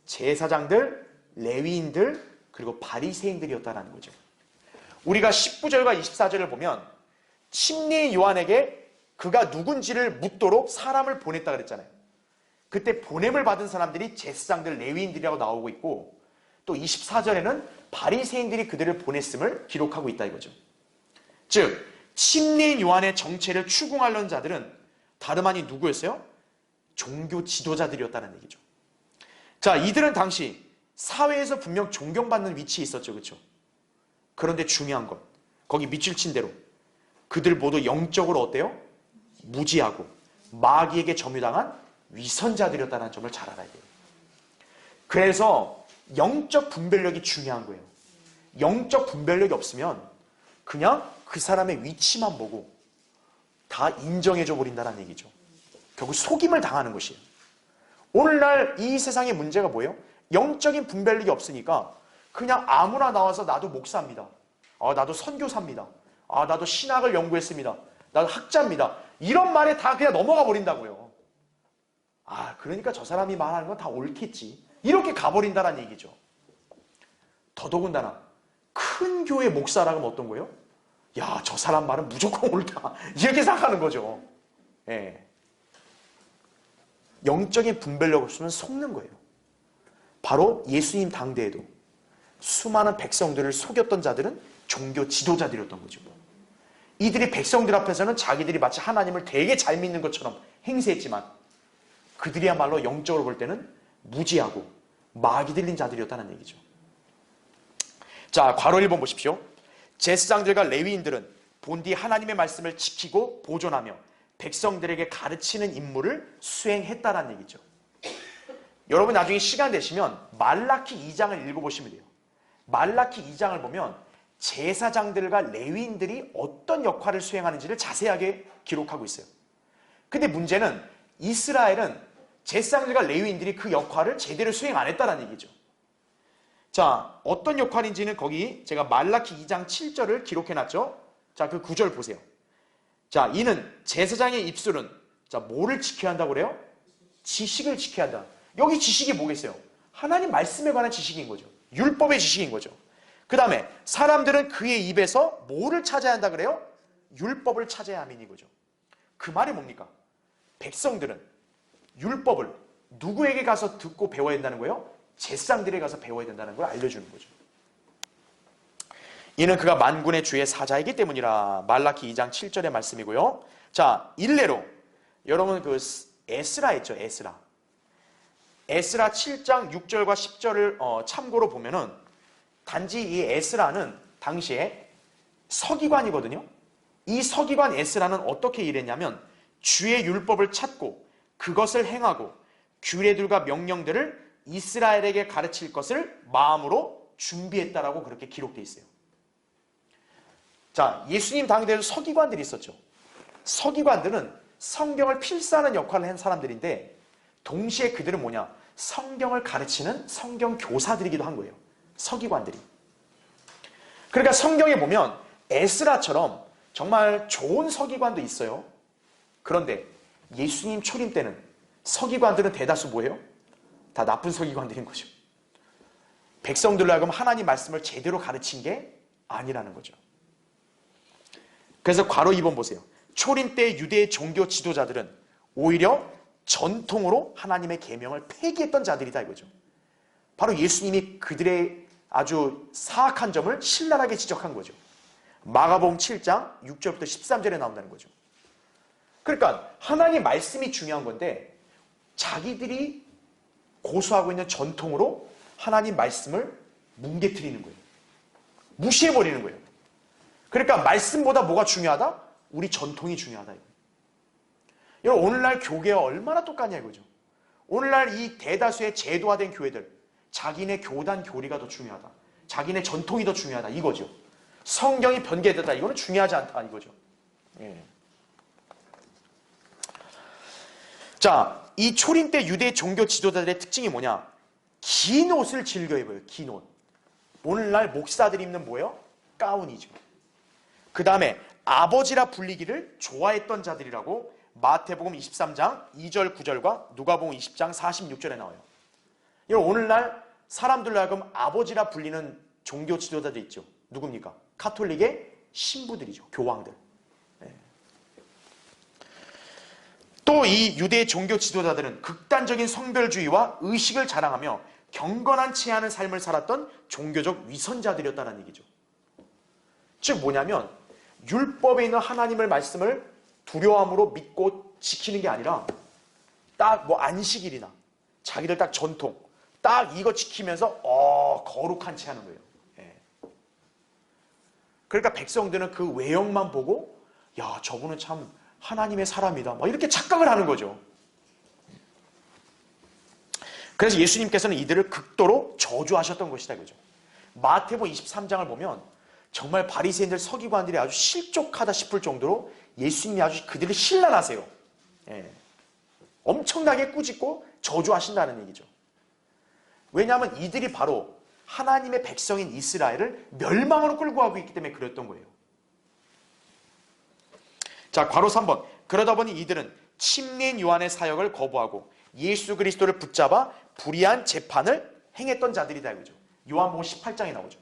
제사장들, 레위인들, 그리고 바리새인들이었다라는 거죠. 우리가 19절과 24절을 보면 침례 요한에게 그가 누군지를 묻도록 사람을 보냈다 그랬잖아요. 그때 보냄을 받은 사람들이 제사장들, 레위인들이라고 나오고 있고 또 24절에는 바리새인들이 그들을 보냈음을 기록하고 있다 이거죠. 즉 침례 요한의 정체를 추궁하려는 자들은 다름 아닌 누구였어요? 종교 지도자들이었다는 얘기죠. 자, 이들은 당시 사회에서 분명 존경받는 위치에 있었죠. 그렇죠? 그런데 중요한 건 거기 밑줄 친 대로 그들 모두 영적으로 어때요? 무지하고 마귀에게 점유당한 위선자들이었다는 점을 잘 알아야 돼요. 그래서 영적 분별력이 중요한 거예요. 영적 분별력이 없으면 그냥 그 사람의 위치만 보고 다 인정해줘 버린다는 얘기죠. 결국 속임을 당하는 것이에요. 오늘날 이 세상의 문제가 뭐예요? 영적인 분별력이 없으니까 그냥 아무나 나와서 나도 목사입니다. 나도 선교사입니다. 나도 신학을 연구했습니다. 나도 학자입니다. 이런 말에 다 그냥 넘어가 버린다고요. 그러니까 저 사람이 말하는 건 다 옳겠지. 이렇게 가버린다는 얘기죠. 더더군다나 큰 교회 목사라고 하면 어떤 거예요? 야, 저 사람 말은 무조건 옳다. 이렇게 생각하는 거죠. 예. 영적인 분별력 없으면 속는 거예요. 바로 예수님 당대에도 수많은 백성들을 속였던 자들은 종교 지도자들이었던 거죠. 이들이 백성들 앞에서는 자기들이 마치 하나님을 되게 잘 믿는 것처럼 행세했지만 그들이야말로 영적으로 볼 때는 무지하고 마귀 들린 자들이었다는 얘기죠. 자, 괄호 1번 보십시오. 제사장들과 레위인들은 본디 하나님의 말씀을 지키고 보존하며 백성들에게 가르치는 임무를 수행했다는 얘기죠. 여러분 나중에 시간 되시면 말라키 2장을 읽어보시면 돼요. 말라키 2장을 보면 제사장들과 레위인들이 어떤 역할을 수행하는지를 자세하게 기록하고 있어요. 근데 문제는 이스라엘은 제사장들과 레위인들이 그 역할을 제대로 수행 안 했다는 얘기죠. 자, 어떤 역할인지는 거기 제가 말라키 2장 7절을 기록해놨죠. 자, 그 9절 보세요. 자, 이는 제사장의 입술은 자, 뭐를 지켜야 한다고 그래요? 지식을 지켜야 한다. 여기 지식이 뭐겠어요? 하나님 말씀에 관한 지식인 거죠. 율법의 지식인 거죠. 그 다음에 사람들은 그의 입에서 뭐를 찾아야 한다 그래요? 율법을 찾아야 함인 이거죠. 그 말이 뭡니까? 백성들은 율법을 누구에게 가서 듣고 배워야 된다는 거예요? 제사장들에게 가서 배워야 된다는 걸 알려주는 거죠. 이는 그가 만군의 주의 사자이기 때문이라. 말라키 2장 7절의 말씀이고요. 자, 일례로 여러분 그 에스라 있죠. 에스라 7장 6절과 10절을 참고로 보면은 단지 이 에스라는 당시에 서기관이거든요. 이 서기관 에스라는 어떻게 일했냐면 주의 율법을 찾고 그것을 행하고 규례들과 명령들을 이스라엘에게 가르칠 것을 마음으로 준비했다라고 그렇게 기록되어 있어요. 자, 예수님 당대에도 서기관들이 있었죠. 서기관들은 성경을 필사하는 역할을 한 사람들인데 동시에 그들은 뭐냐? 성경을 가르치는 성경 교사들이기도 한 거예요. 서기관들이. 그러니까 성경에 보면 에스라처럼 정말 좋은 서기관도 있어요. 그런데 예수님 초림 때는 서기관들은 대다수 뭐예요? 다 나쁜 서기관들인 거죠. 백성들로 하여금 하나님 말씀을 제대로 가르친 게 아니라는 거죠. 그래서 괄호 2번 보세요. 초림 때 유대의 종교 지도자들은 오히려 전통으로 하나님의 계명을 폐기했던 자들이다 이거죠. 바로 예수님이 그들의 아주 사악한 점을 신랄하게 지적한 거죠. 마가복음 7장 6절부터 13절에 나온다는 거죠. 그러니까 하나님 말씀이 중요한 건데 자기들이 고수하고 있는 전통으로 하나님 말씀을 뭉개뜨리는 거예요. 무시해버리는 거예요. 그러니까 말씀보다 뭐가 중요하다? 우리 전통이 중요하다. 여러분 오늘날 교계와 얼마나 똑같냐 이거죠. 오늘날 이 대다수의 제도화된 교회들 자기네 교단 교리가 더 중요하다. 자기네 전통이 더 중요하다 이거죠. 성경이 변개되다 이거는 중요하지 않다 이거죠. 예. 자, 이 초림 때 유대 종교 지도자들의 특징이 뭐냐? 긴 옷을 즐겨 입어요. 긴 옷. 오늘날 목사들이 입는 뭐예요? 가운이죠. 그 다음에 아버지라 불리기를 좋아했던 자들이라고 마태복음 23장 2절 9절과 누가복음 20장 46절에 나와요. 오늘날 사람들로 하여금 아버지라 불리는 종교 지도자들 있죠. 누굽니까? 카톨릭의 신부들이죠. 교황들. 네. 또 이 유대 종교 지도자들은 극단적인 성별주의와 의식을 자랑하며 경건한 체하는 삶을 살았던 종교적 위선자들이었다는 얘기죠. 즉 뭐냐면 율법에 있는 하나님의 말씀을 두려움으로 믿고 지키는 게 아니라 딱 뭐 안식일이나 자기들 딱 전통 딱 이거 지키면서 거룩한 체 하는 거예요. 예. 그러니까 백성들은 그 외형만 보고 야 저분은 참 하나님의 사람이다 막 이렇게 착각을 하는 거죠. 그래서 예수님께서는 이들을 극도로 저주하셨던 것이다 이거죠. 마태복음 23장을 보면 정말 바리새인들 서기관들이 아주 실족하다 싶을 정도로 예수님이 아주 그들을 신랄하세요. 예. 엄청나게 꾸짖고 저주하신다는 얘기죠. 왜냐하면 이들이 바로 하나님의 백성인 이스라엘을 멸망으로 끌고 가고 있기 때문에 그랬던 거예요. 자, 괄호 3번. 그러다 보니 이들은 침례인 요한의 사역을 거부하고 예수 그리스도를 붙잡아 불의한 재판을 행했던 자들이다 이거죠. 요한복음 18장에 나오죠.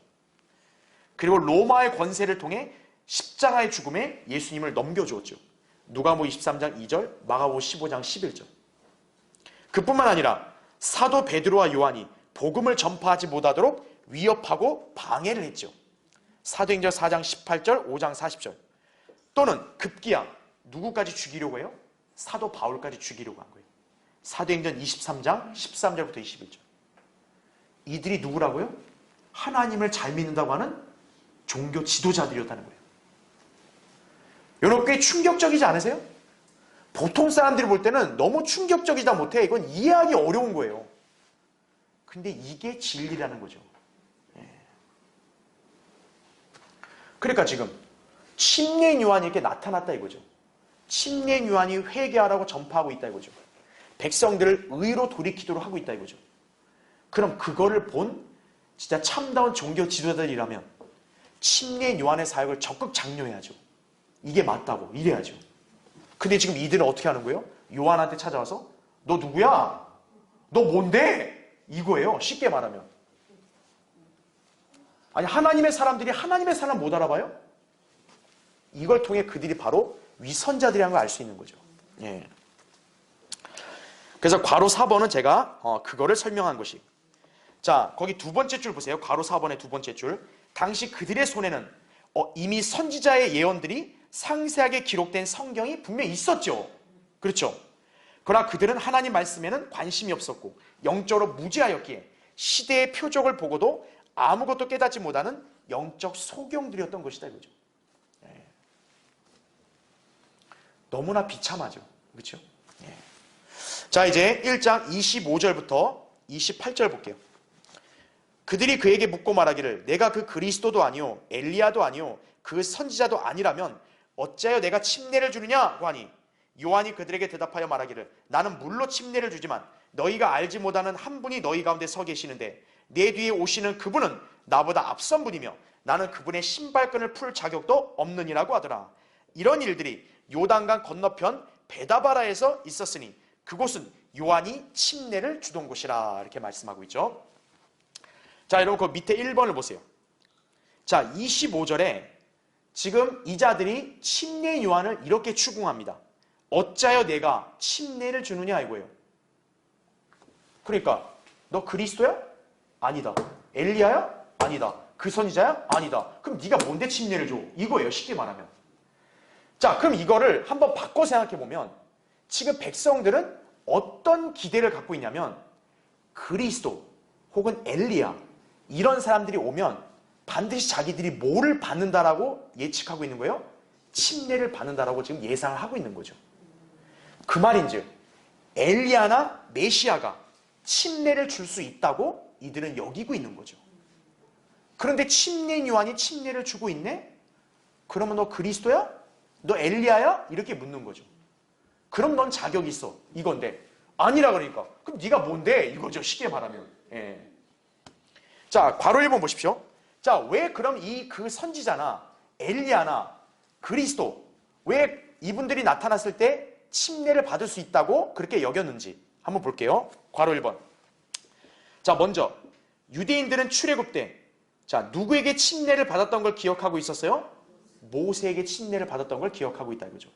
그리고 로마의 권세를 통해 십자가의 죽음에 예수님을 넘겨주었죠. 누가복음 23장 2절, 마가복음 15장 11절. 그뿐만 아니라 사도 베드로와 요한이 복음을 전파하지 못하도록 위협하고 방해를 했죠. 사도행전 4장 18절, 5장 40절. 또는 급기야 누구까지 죽이려고 해요? 사도 바울까지 죽이려고 한 거예요. 사도행전 23장 13절부터 21절. 이들이 누구라고요? 하나님을 잘 믿는다고 하는 종교 지도자들이었다는 거예요. 여러분 꽤 충격적이지 않으세요? 보통 사람들이 볼 때는 너무 충격적이다 못해 이건 이해하기 어려운 거예요. 근데 이게 진리라는 거죠. 그러니까 지금 침례인 요한이 이렇게 나타났다 이거죠. 침례인 요한이 회개하라고 전파하고 있다 이거죠. 백성들을 의로 돌이키도록 하고 있다 이거죠. 그럼 그거를 본 진짜 참다운 종교 지도자들이라면 침례인 요한의 사역을 적극 장려해야죠. 이게 맞다고 이래야죠. 근데 지금 이들은 어떻게 하는 거예요? 요한한테 찾아와서 너 누구야? 너 뭔데? 이거예요. 쉽게 말하면. 아니 하나님의 사람들이 하나님의 사람 못 알아봐요? 이걸 통해 그들이 바로 위선자들이라는 걸 알 수 있는 거죠. 예. 그래서 괄호 4번은 제가 그거를 설명한 것이. 자, 거기 두 번째 줄 보세요. 괄호 4번의 두 번째 줄. 당시 그들의 손에는 이미 선지자의 예언들이 상세하게 기록된 성경이 분명히 있었죠. 그렇죠? 그러나 그들은 하나님 말씀에는 관심이 없었고 영적으로 무지하였기에 시대의 표적을 보고도 아무것도 깨닫지 못하는 영적 소경들이었던 것이다 이거죠. 예. 너무나 비참하죠. 그렇죠? 예. 자, 이제 1장 25절부터 28절 볼게요. 그들이 그에게 묻고 말하기를 내가 그 그리스도도 아니요 엘리야도 아니요 그 선지자도 아니라면 어찌하여 내가 침례를 주느냐고 하니 요한이 그들에게 대답하여 말하기를 나는 물로 침례를 주지만 너희가 알지 못하는 한 분이 너희 가운데 서 계시는데 내 뒤에 오시는 그분은 나보다 앞선 분이며 나는 그분의 신발끈을 풀 자격도 없느니라고 하더라. 이런 일들이 요단강 건너편 베다바라에서 있었으니 그곳은 요한이 침례를 주던 곳이라 이렇게 말씀하고 있죠. 자, 여러분 그 밑에 1번을 보세요. 자, 25절에 지금 이 자들이 침례 요한을 이렇게 추궁합니다. 어찌하여 내가 침례를 주느냐 이거예요. 그러니까 너 그리스도야? 아니다. 엘리야야? 아니다. 그 선지자야? 아니다. 그럼 네가 뭔데 침례를 줘? 이거예요. 쉽게 말하면. 자, 그럼 이거를 한번 바꿔 생각해 보면 지금 백성들은 어떤 기대를 갖고 있냐면 그리스도 혹은 엘리야 이런 사람들이 오면 반드시 자기들이 뭐를 받는다라고 예측하고 있는 거예요? 침례를 받는다라고 지금 예상을 하고 있는 거죠. 그 말인즉 엘리야나 메시아가 침례를 줄 수 있다고 이들은 여기고 있는 거죠. 그런데 침례 요한이 침례를 주고 있네? 그러면 너 그리스도야? 너 엘리야야? 이렇게 묻는 거죠. 그럼 넌 자격이 있어. 이건데. 아니라 그러니까. 그럼 네가 뭔데? 이거죠. 쉽게 말하면. 예. 자, 괄호 1번 보십시오. 자, 왜 그럼 그 선지자나 엘리야나 그리스도 왜 이분들이 나타났을 때 침례를 받을 수 있다고 그렇게 여겼는지 한번 볼게요. 괄호 1번. 자, 먼저 유대인들은 출애굽 때 자, 누구에게 침례를 받았던 걸 기억하고 있었어요? 모세에게 침례를 받았던 걸 기억하고 있다 이거죠.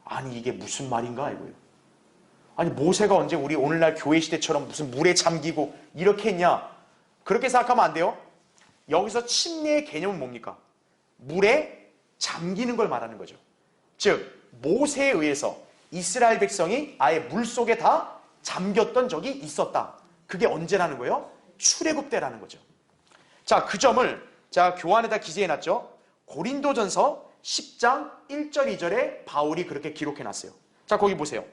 아니 이게 무슨 말인가 이거예요. 아니 모세가 언제 우리 오늘날 교회 시대처럼 무슨 물에 잠기고 이렇게 했냐? 그렇게 생각하면 안 돼요. 여기서 침례의 개념은 뭡니까? 물에 잠기는 걸 말하는 거죠. 즉 모세에 의해서 이스라엘 백성이 아예 물속에 다 잠겼던 적이 있었다. 그게 언제라는 거예요? 출애굽 때라는 거죠. 자, 그 점을 제가 교환에다 기재해놨죠. 고린도전서 10장 1절 2절에 바울이 그렇게 기록해놨어요. 자, 거기 보세요.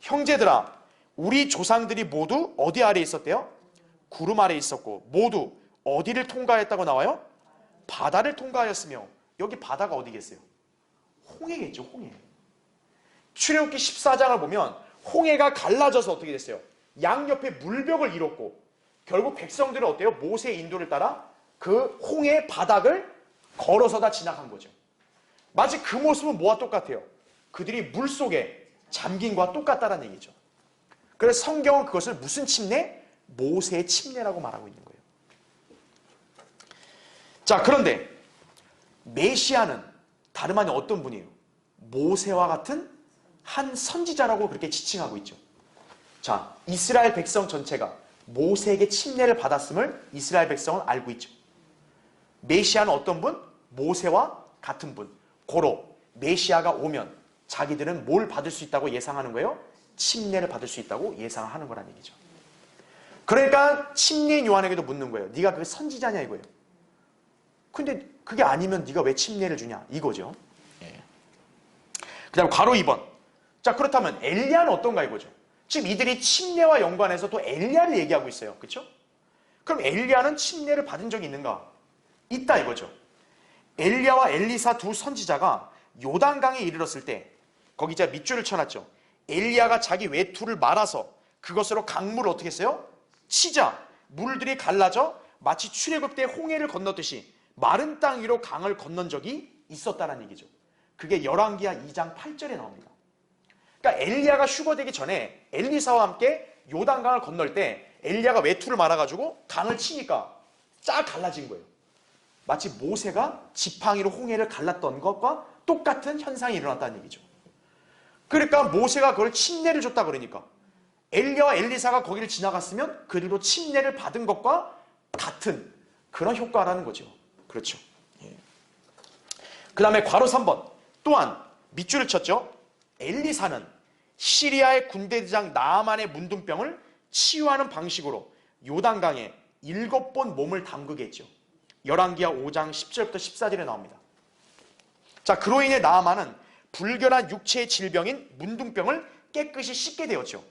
형제들아, 우리 조상들이 모두 어디 아래 있었대요? 구름 아래 있었고 모두 어디를 통과했다고 나와요? 바다를 통과하였으며 여기 바다가 어디겠어요? 홍해겠죠. 홍해. 출애굽기 14장을 보면 홍해가 갈라져서 어떻게 됐어요? 양옆에 물벽을 이뤘고 결국 백성들은 어때요? 모세의 인도를 따라 그 홍해 바닥을 걸어서 다 지나간 거죠. 마치 그 모습은 뭐와 똑같아요? 그들이 물속에 잠긴 것과 똑같다는 얘기죠. 그래서 성경은 그것을 무슨 침례? 모세의 침례라고 말하고 있는 거예요. 자, 그런데 메시아는 다름 아닌 어떤 분이에요? 모세와 같은 한 선지자라고 그렇게 지칭하고 있죠. 자, 이스라엘 백성 전체가 모세에게 침례를 받았음을 이스라엘 백성은 알고 있죠. 메시아는 어떤 분? 모세와 같은 분. 고로 메시아가 오면 자기들은 뭘 받을 수 있다고 예상하는 거예요? 침례를 받을 수 있다고 예상하는 거란 얘기죠. 그러니까 침례 요한에게도 묻는 거예요. 네가 그 선지자냐 이거예요. 근데 그게 아니면 네가 왜 침례를 주냐 이거죠. 예. 그 다음에 괄호 2번. 자, 그렇다면 엘리야는 어떤가 이거죠. 지금 이들이 침례와 연관해서 또 엘리야를 얘기하고 있어요. 그렇죠? 그럼 엘리야는 침례를 받은 적이 있는가? 있다 이거죠. 엘리야와 엘리사 두 선지자가 요단강에 이르렀을 때 거기 제가 밑줄을 쳐놨죠. 엘리야가 자기 외투를 말아서 그것으로 강물을 어떻게 했어요? 치자 물들이 갈라져 마치 출애굽 때 홍해를 건넜듯이 마른 땅 위로 강을 건넌 적이 있었다는 얘기죠. 그게 열왕기하 2장 8절에 나옵니다. 그러니까 엘리야가 휴거되기 전에 엘리사와 함께 요단강을 건널 때 엘리야가 외투를 말아가지고 강을 치니까 쫙 갈라진 거예요. 마치 모세가 지팡이로 홍해를 갈랐던 것과 똑같은 현상이 일어났다는 얘기죠. 그러니까 모세가 그걸 침례를 줬다 그러니까 엘리야와 엘리사가 거기를 지나갔으면 그들도 침례를 받은 것과 같은 그런 효과라는 거죠. 그렇죠. 예. 그 다음에 괄호 3번. 또한 밑줄을 쳤죠. 엘리사는 시리아의 군대대장 나아만의 문둥병을 치유하는 방식으로 요단강에 7번 몸을 담그게 했죠. 열왕기하 5장 10절부터 14절에 나옵니다. 자, 그로 인해 나아만은 불결한 육체의 질병인 문둥병을 깨끗이 씻게 되었죠.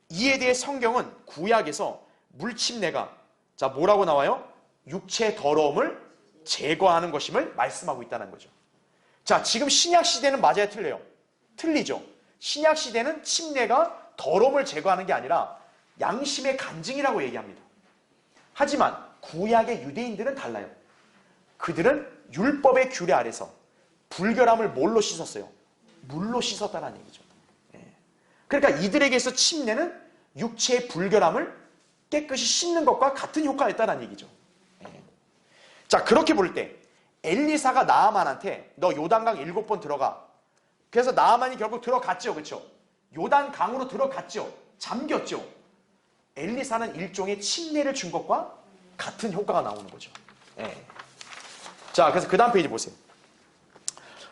이에 대해 성경은 구약에서 물침례가 자 뭐라고 나와요? 육체의 더러움을 제거하는 것임을 말씀하고 있다는 거죠. 자, 지금 신약 시대는 맞아요, 틀려요? 틀리죠. 신약 시대는 침례가 더러움을 제거하는 게 아니라 양심의 간증이라고 얘기합니다. 하지만 구약의 유대인들은 달라요. 그들은 율법의 규례 아래서 불결함을 뭘로 씻었어요? 물로 씻었다는 얘기죠. 그러니까 이들에게서 침례는 육체의 불결함을 깨끗이 씻는 것과 같은 효과가 있다는 얘기죠. 자, 그렇게 볼 때 엘리사가 나아만한테 너 요단강 7번 들어가. 그래서 나아만이 결국 들어갔죠. 그렇죠? 요단강으로 들어갔죠. 잠겼죠. 엘리사는 일종의 침례를 준 것과 같은 효과가 나오는 거죠. 자, 그래서 그 다음 페이지 보세요.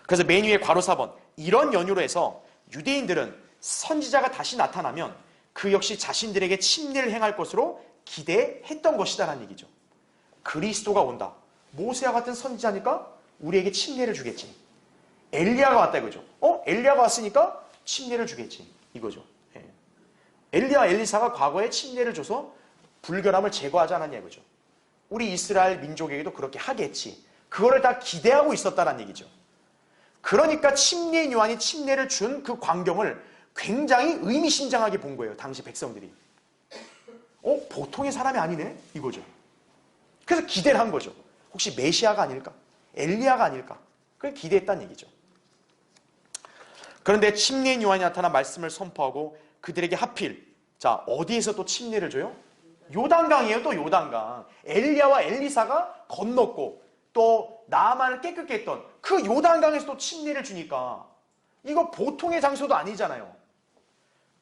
그래서 맨 위에 괄호 4번. 이런 연유로 해서 유대인들은 선지자가 다시 나타나면 그 역시 자신들에게 침례를 행할 것으로 기대했던 것이다라는 얘기죠. 그리스도가 온다. 모세와 같은 선지자니까 우리에게 침례를 주겠지. 엘리야가 왔다 이거죠. 엘리야가 왔으니까 침례를 주겠지. 이거죠. 엘리야, 엘리사가 과거에 침례를 줘서 불결함을 제거하지 않았냐 이거죠. 우리 이스라엘 민족에게도 그렇게 하겠지. 그거를 다 기대하고 있었다는 얘기죠. 그러니까 침례인 요한이 침례를 준 그 광경을 굉장히 의미심장하게 본 거예요. 당시 백성들이. 보통의 사람이 아니네? 이거죠. 그래서 기대를 한 거죠. 혹시 메시아가 아닐까? 엘리야가 아닐까? 그걸 기대했다는 얘기죠. 그런데 침례인 요한이 나타나 말씀을 선포하고 그들에게 하필 자 어디에서 또 침례를 줘요? 요단강이에요. 또 요단강. 엘리야와 엘리사가 건넜고 또 나아만을 깨끗게 했던 그 요단강에서 또 침례를 주니까 이거 보통의 장소도 아니잖아요.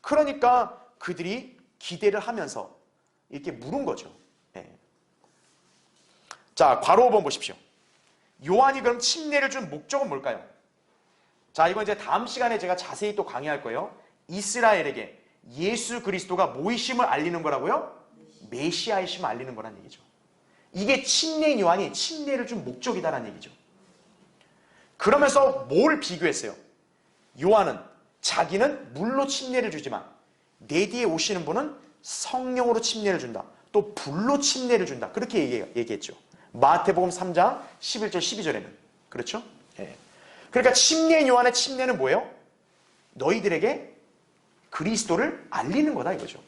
그러니까 그들이 기대를 하면서 이렇게 물은 거죠. 자, 괄호 5번 보십시오. 요한이 그럼 침례를 준 목적은 뭘까요? 자, 이건 이제 다음 시간에 제가 자세히 또 강의할 거예요. 이스라엘에게 예수 그리스도가 뭐이심을 알리는 거라고요? 메시아이심을 알리는 거란 얘기죠. 이게 침례인 요한이 침례를 준 목적이다라는 얘기죠. 그러면서 뭘 비교했어요? 요한은 자기는 물로 침례를 주지만 내 뒤에 오시는 분은 성령으로 침례를 준다. 또 불로 침례를 준다. 그렇게 얘기했죠. 마태복음 3장 11절 12절에는. 그렇죠? 그러니까 침례인 요한의 침례는 뭐예요? 너희들에게 그리스도를 알리는 거다 이거죠.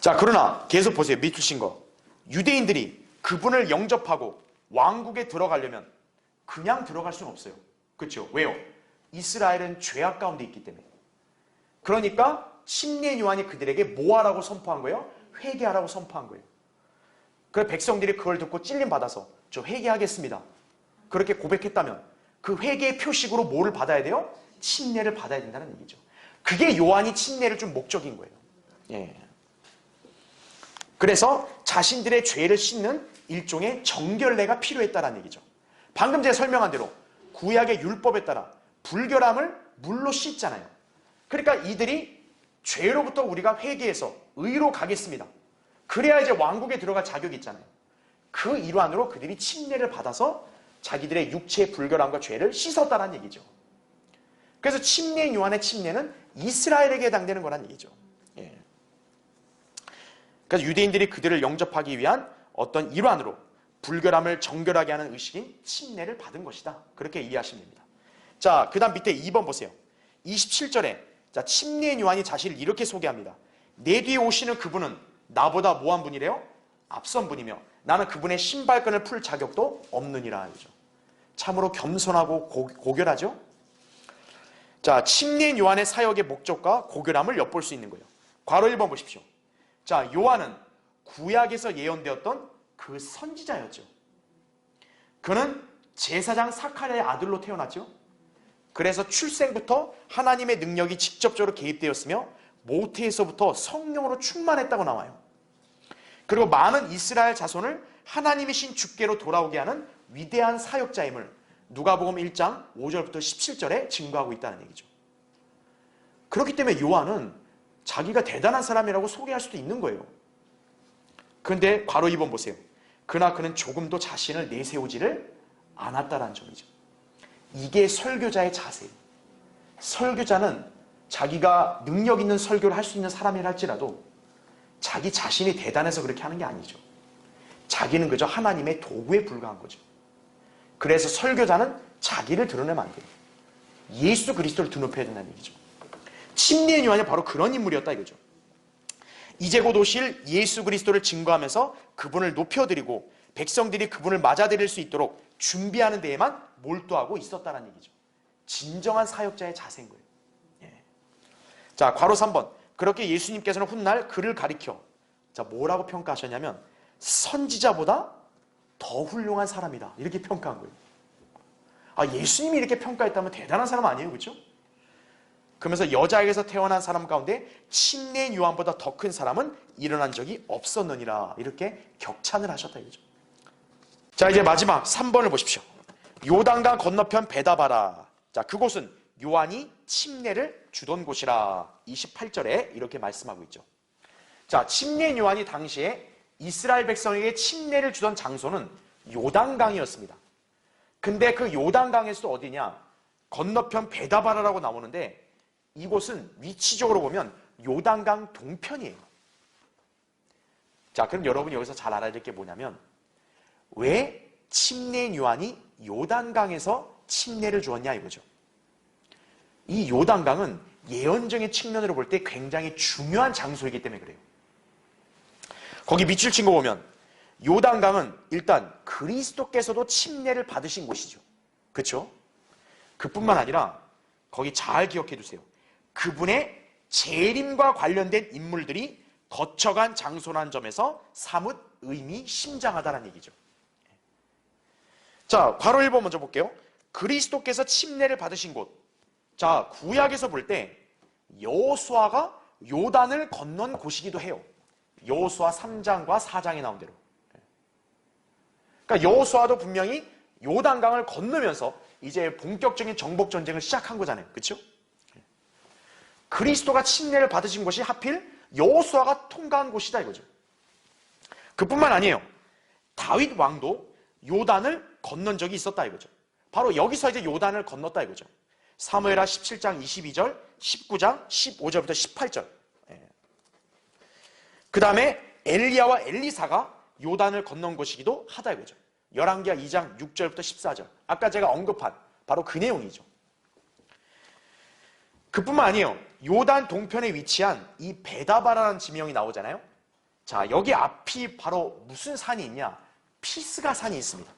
자, 그러나 계속 보세요. 밑주신 거. 유대인들이 그분을 영접하고 왕국에 들어가려면 그냥 들어갈 수는 없어요. 그렇죠? 왜요? 이스라엘은 죄악 가운데 있기 때문에. 그러니까 침례인 요한이 그들에게 뭐 하라고 선포한 거예요? 회개하라고 선포한 거예요. 그래서 백성들이 그걸 듣고 찔림받아서 저 회개하겠습니다. 그렇게 고백했다면 그 회개의 표식으로 뭐를 받아야 돼요? 침례를 받아야 된다는 얘기죠. 그게 요한이 침례를 준 목적인 거예요. 그래서 자신들의 죄를 씻는 일종의 정결례가 필요했다는 얘기죠. 방금 제가 설명한 대로 구약의 율법에 따라 불결함을 물로 씻잖아요. 그러니까 이들이 죄로부터 우리가 회개해서 의로 가겠습니다. 그래야 이제 왕국에 들어갈 자격이 있잖아요. 그 일환으로 그들이 침례를 받아서 자기들의 육체의 불결함과 죄를 씻었다는 얘기죠. 그래서 침례인 요한의 침례는 이스라엘에게 해당되는 거란 얘기죠. 그래서 유대인들이 그들을 영접하기 위한 어떤 일환으로 불결함을 정결하게 하는 의식인 침례를 받은 것이다. 그렇게 이해하시면 됩니다. 자, 그 다음 밑에 2번 보세요. 27절에 자, 침례인 요한이 자신을 이렇게 소개합니다. 내 뒤에 오시는 그분은 나보다 뭐한 분이래요? 앞선 분이며 나는 그분의 신발끈을 풀 자격도 없느니라. 그죠? 참으로 겸손하고 고결하죠? 자, 침례인 요한의 사역의 목적과 고결함을 엿볼 수 있는 거예요. 괄호 1번 보십시오. 자, 요한은 구약에서 예언되었던 그 선지자였죠. 그는 제사장 사카랴의 아들로 태어났죠. 그래서 출생부터 하나님의 능력이 직접적으로 개입되었으며 모태에서부터 성령으로 충만했다고 나와요. 그리고 많은 이스라엘 자손을 하나님이신 주께로 돌아오게 하는 위대한 사역자임을 누가복음 1장 5절부터 17절에 증거하고 있다는 얘기죠. 그렇기 때문에 요한은 자기가 대단한 사람이라고 소개할 수도 있는 거예요. 그런데 괄호 2번 보세요. 그러나 그는 조금도 자신을 내세우지를 않았다라는 점이죠. 이게 설교자의 자세예요. 설교자는 자기가 능력 있는 설교를 할 수 있는 사람이라 할지라도 자기 자신이 대단해서 그렇게 하는 게 아니죠. 자기는 그저 하나님의 도구에 불과한 거죠. 그래서 설교자는 자기를 드러내면 안 돼요. 예수 그리스도를 드높여야 된다는 얘기죠. 침례인 요한이 바로 그런 인물이었다 이거죠. 이제 곧 오실 예수 그리스도를 증거하면서 그분을 높여드리고 백성들이 그분을 맞아들일 수 있도록 준비하는 데에만 몰두하고 있었다는 얘기죠. 진정한 사역자의 자세인 거예요. 예. 자, 괄호 3번. 그렇게 예수님께서는 훗날 그를 가리켜 자, 뭐라고 평가하셨냐면 선지자보다 더 훌륭한 사람이다. 이렇게 평가한 거예요. 아, 예수님이 이렇게 평가했다면 대단한 사람 아니에요? 그렇죠? 그러면서 여자에게서 태어난 사람 가운데 침례인 요한보다 더 큰 사람은 일어난 적이 없었느니라. 이렇게 격찬을 하셨다 이거죠. 자, 이제 마지막 3번을 보십시오. 요단강 건너편 베다바라. 자, 그곳은 요한이 침례를 주던 곳이라. 28절에 이렇게 말씀하고 있죠. 자, 침례인 요한이 당시에 이스라엘 백성에게 침례를 주던 장소는 요단강이었습니다. 근데 그 요단강에서도 어디냐? 건너편 베다바라라고 나오는데 이곳은 위치적으로 보면 요단강 동편이에요. 자, 그럼 여러분이 여기서 잘 알아야 될 게 뭐냐면 왜 침례인 요한이 요단강에서 침례를 주었냐 이거죠. 이 요단강은 예언적인 측면으로 볼 때 굉장히 중요한 장소이기 때문에 그래요. 거기 밑줄 친 거 보면 요단강은 일단 그리스도께서도 침례를 받으신 곳이죠. 그렇죠? 그뿐만 아니라 거기 잘 기억해 두세요. 그분의 재림과 관련된 인물들이 거쳐간 장소라는 점에서 사뭇 의미심장하다는 얘기죠. 자, 괄호 1번 먼저 볼게요. 그리스도께서 침례를 받으신 곳. 자, 구약에서 볼 때 여호수아가 요단을 건넌 곳이기도 해요. 여호수아 3장과 4장에 나온 대로. 그러니까 여호수아도 분명히 요단강을 건너면서 이제 본격적인 정복 전쟁을 시작한 거잖아요. 그렇죠? 그리스도가 침례를 받으신 곳이 하필 여호수아가 통과한 곳이다 이거죠. 그뿐만 아니에요. 다윗 왕도 요단을 건넌 적이 있었다 이거죠. 바로 여기서 이제 요단을 건넜다 이거죠. 사무엘하 17장 22절, 19장 15절부터 18절. 그 다음에 엘리야와 엘리사가 요단을 건넌 곳이기도 하다 이거죠. 열왕기하 2장 6절부터 14절. 아까 제가 언급한 바로 그 내용이죠. 그뿐만 아니에요. 요단 동편에 위치한 이 베다바라는 지명이 나오잖아요. 자, 여기 앞이 바로 무슨 산이 있냐? 피스가 산이 있습니다.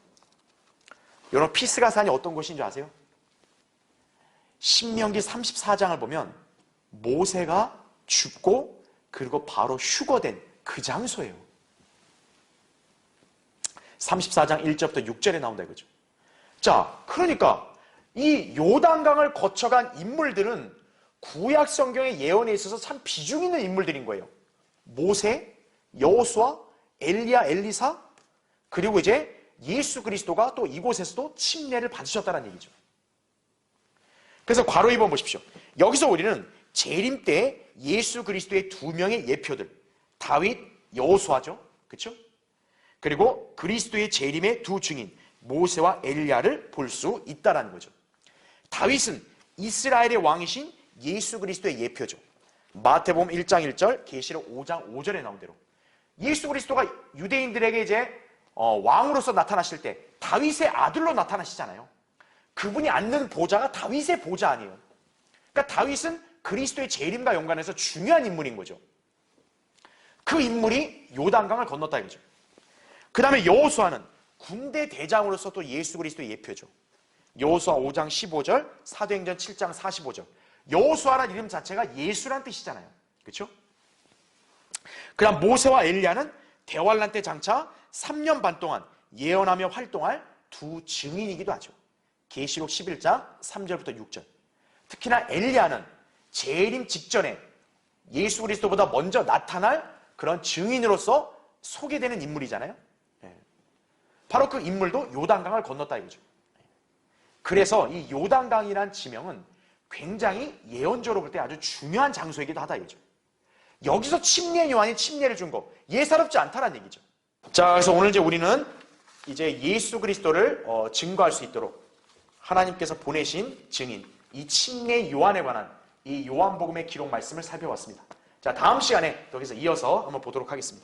여러분, 피스가 산이 어떤 곳인 줄 아세요? 신명기 34장을 보면 모세가 죽고 그리고 바로 휴거된 그 장소예요. 34장 1절부터 6절에 나온다 이거죠. 자, 그러니까 이 요단강을 거쳐간 인물들은 구약 성경의 예언에 있어서 참 비중 있는 인물들인 거예요. 모세, 여호수아, 엘리야, 엘리사, 그리고 이제 예수 그리스도가 또 이곳에서도 침례를 받으셨다는 얘기죠. 그래서 괄호 2번 보십시오. 여기서 우리는 재림 때 예수 그리스도의 두 명의 예표들, 다윗, 여호수아죠. 그렇죠? 그리고 그리스도의 재림의 두 증인, 모세와 엘리야를 볼 수 있다는 거죠. 다윗은 이스라엘의 왕이신 예수 그리스도의 예표죠. 마태복음 1장 1절, 계시록 5장 5절에 나온 대로 예수 그리스도가 유대인들에게 이제 왕으로서 나타나실 때 다윗의 아들로 나타나시잖아요. 그분이 앉는 보좌가 다윗의 보좌 아니에요. 그러니까 다윗은 그리스도의 재림과 연관해서 중요한 인물인 거죠. 그 인물이 요단강을 건넜다 이거죠. 그 다음에 여호수아는 군대 대장으로서 또 예수 그리스도의 예표죠. 여호수아 5장 15절, 사도행전 7장 45절. 여호수아라는 이름 자체가 예수란 뜻이잖아요. 그렇죠? 그 다음 모세와 엘리야는 대환란 때 장차 3년 반 동안 예언하며 활동할 두 증인이기도 하죠. 계시록 11장 3절부터 6절. 특히나 엘리야는 재림 직전에 예수 그리스도보다 먼저 나타날 그런 증인으로서 소개되는 인물이잖아요. 바로 그 인물도 요단강을 건넜다 이거죠. 그래서 이 요단강이란 지명은 굉장히 예언적으로 볼 때 아주 중요한 장소이기도 하다 이거죠. 여기서 침례 요한이 침례를 준 거 예사롭지 않다는 얘기죠. 자, 그래서 오늘 이제 우리는 이제 예수 그리스도를 증거할 수 있도록 하나님께서 보내신 증인, 이 침례 요한에 관한 이 요한복음의 기록 말씀을 살펴봤습니다. 자, 다음 시간에 여기서 이어서 한번 보도록 하겠습니다.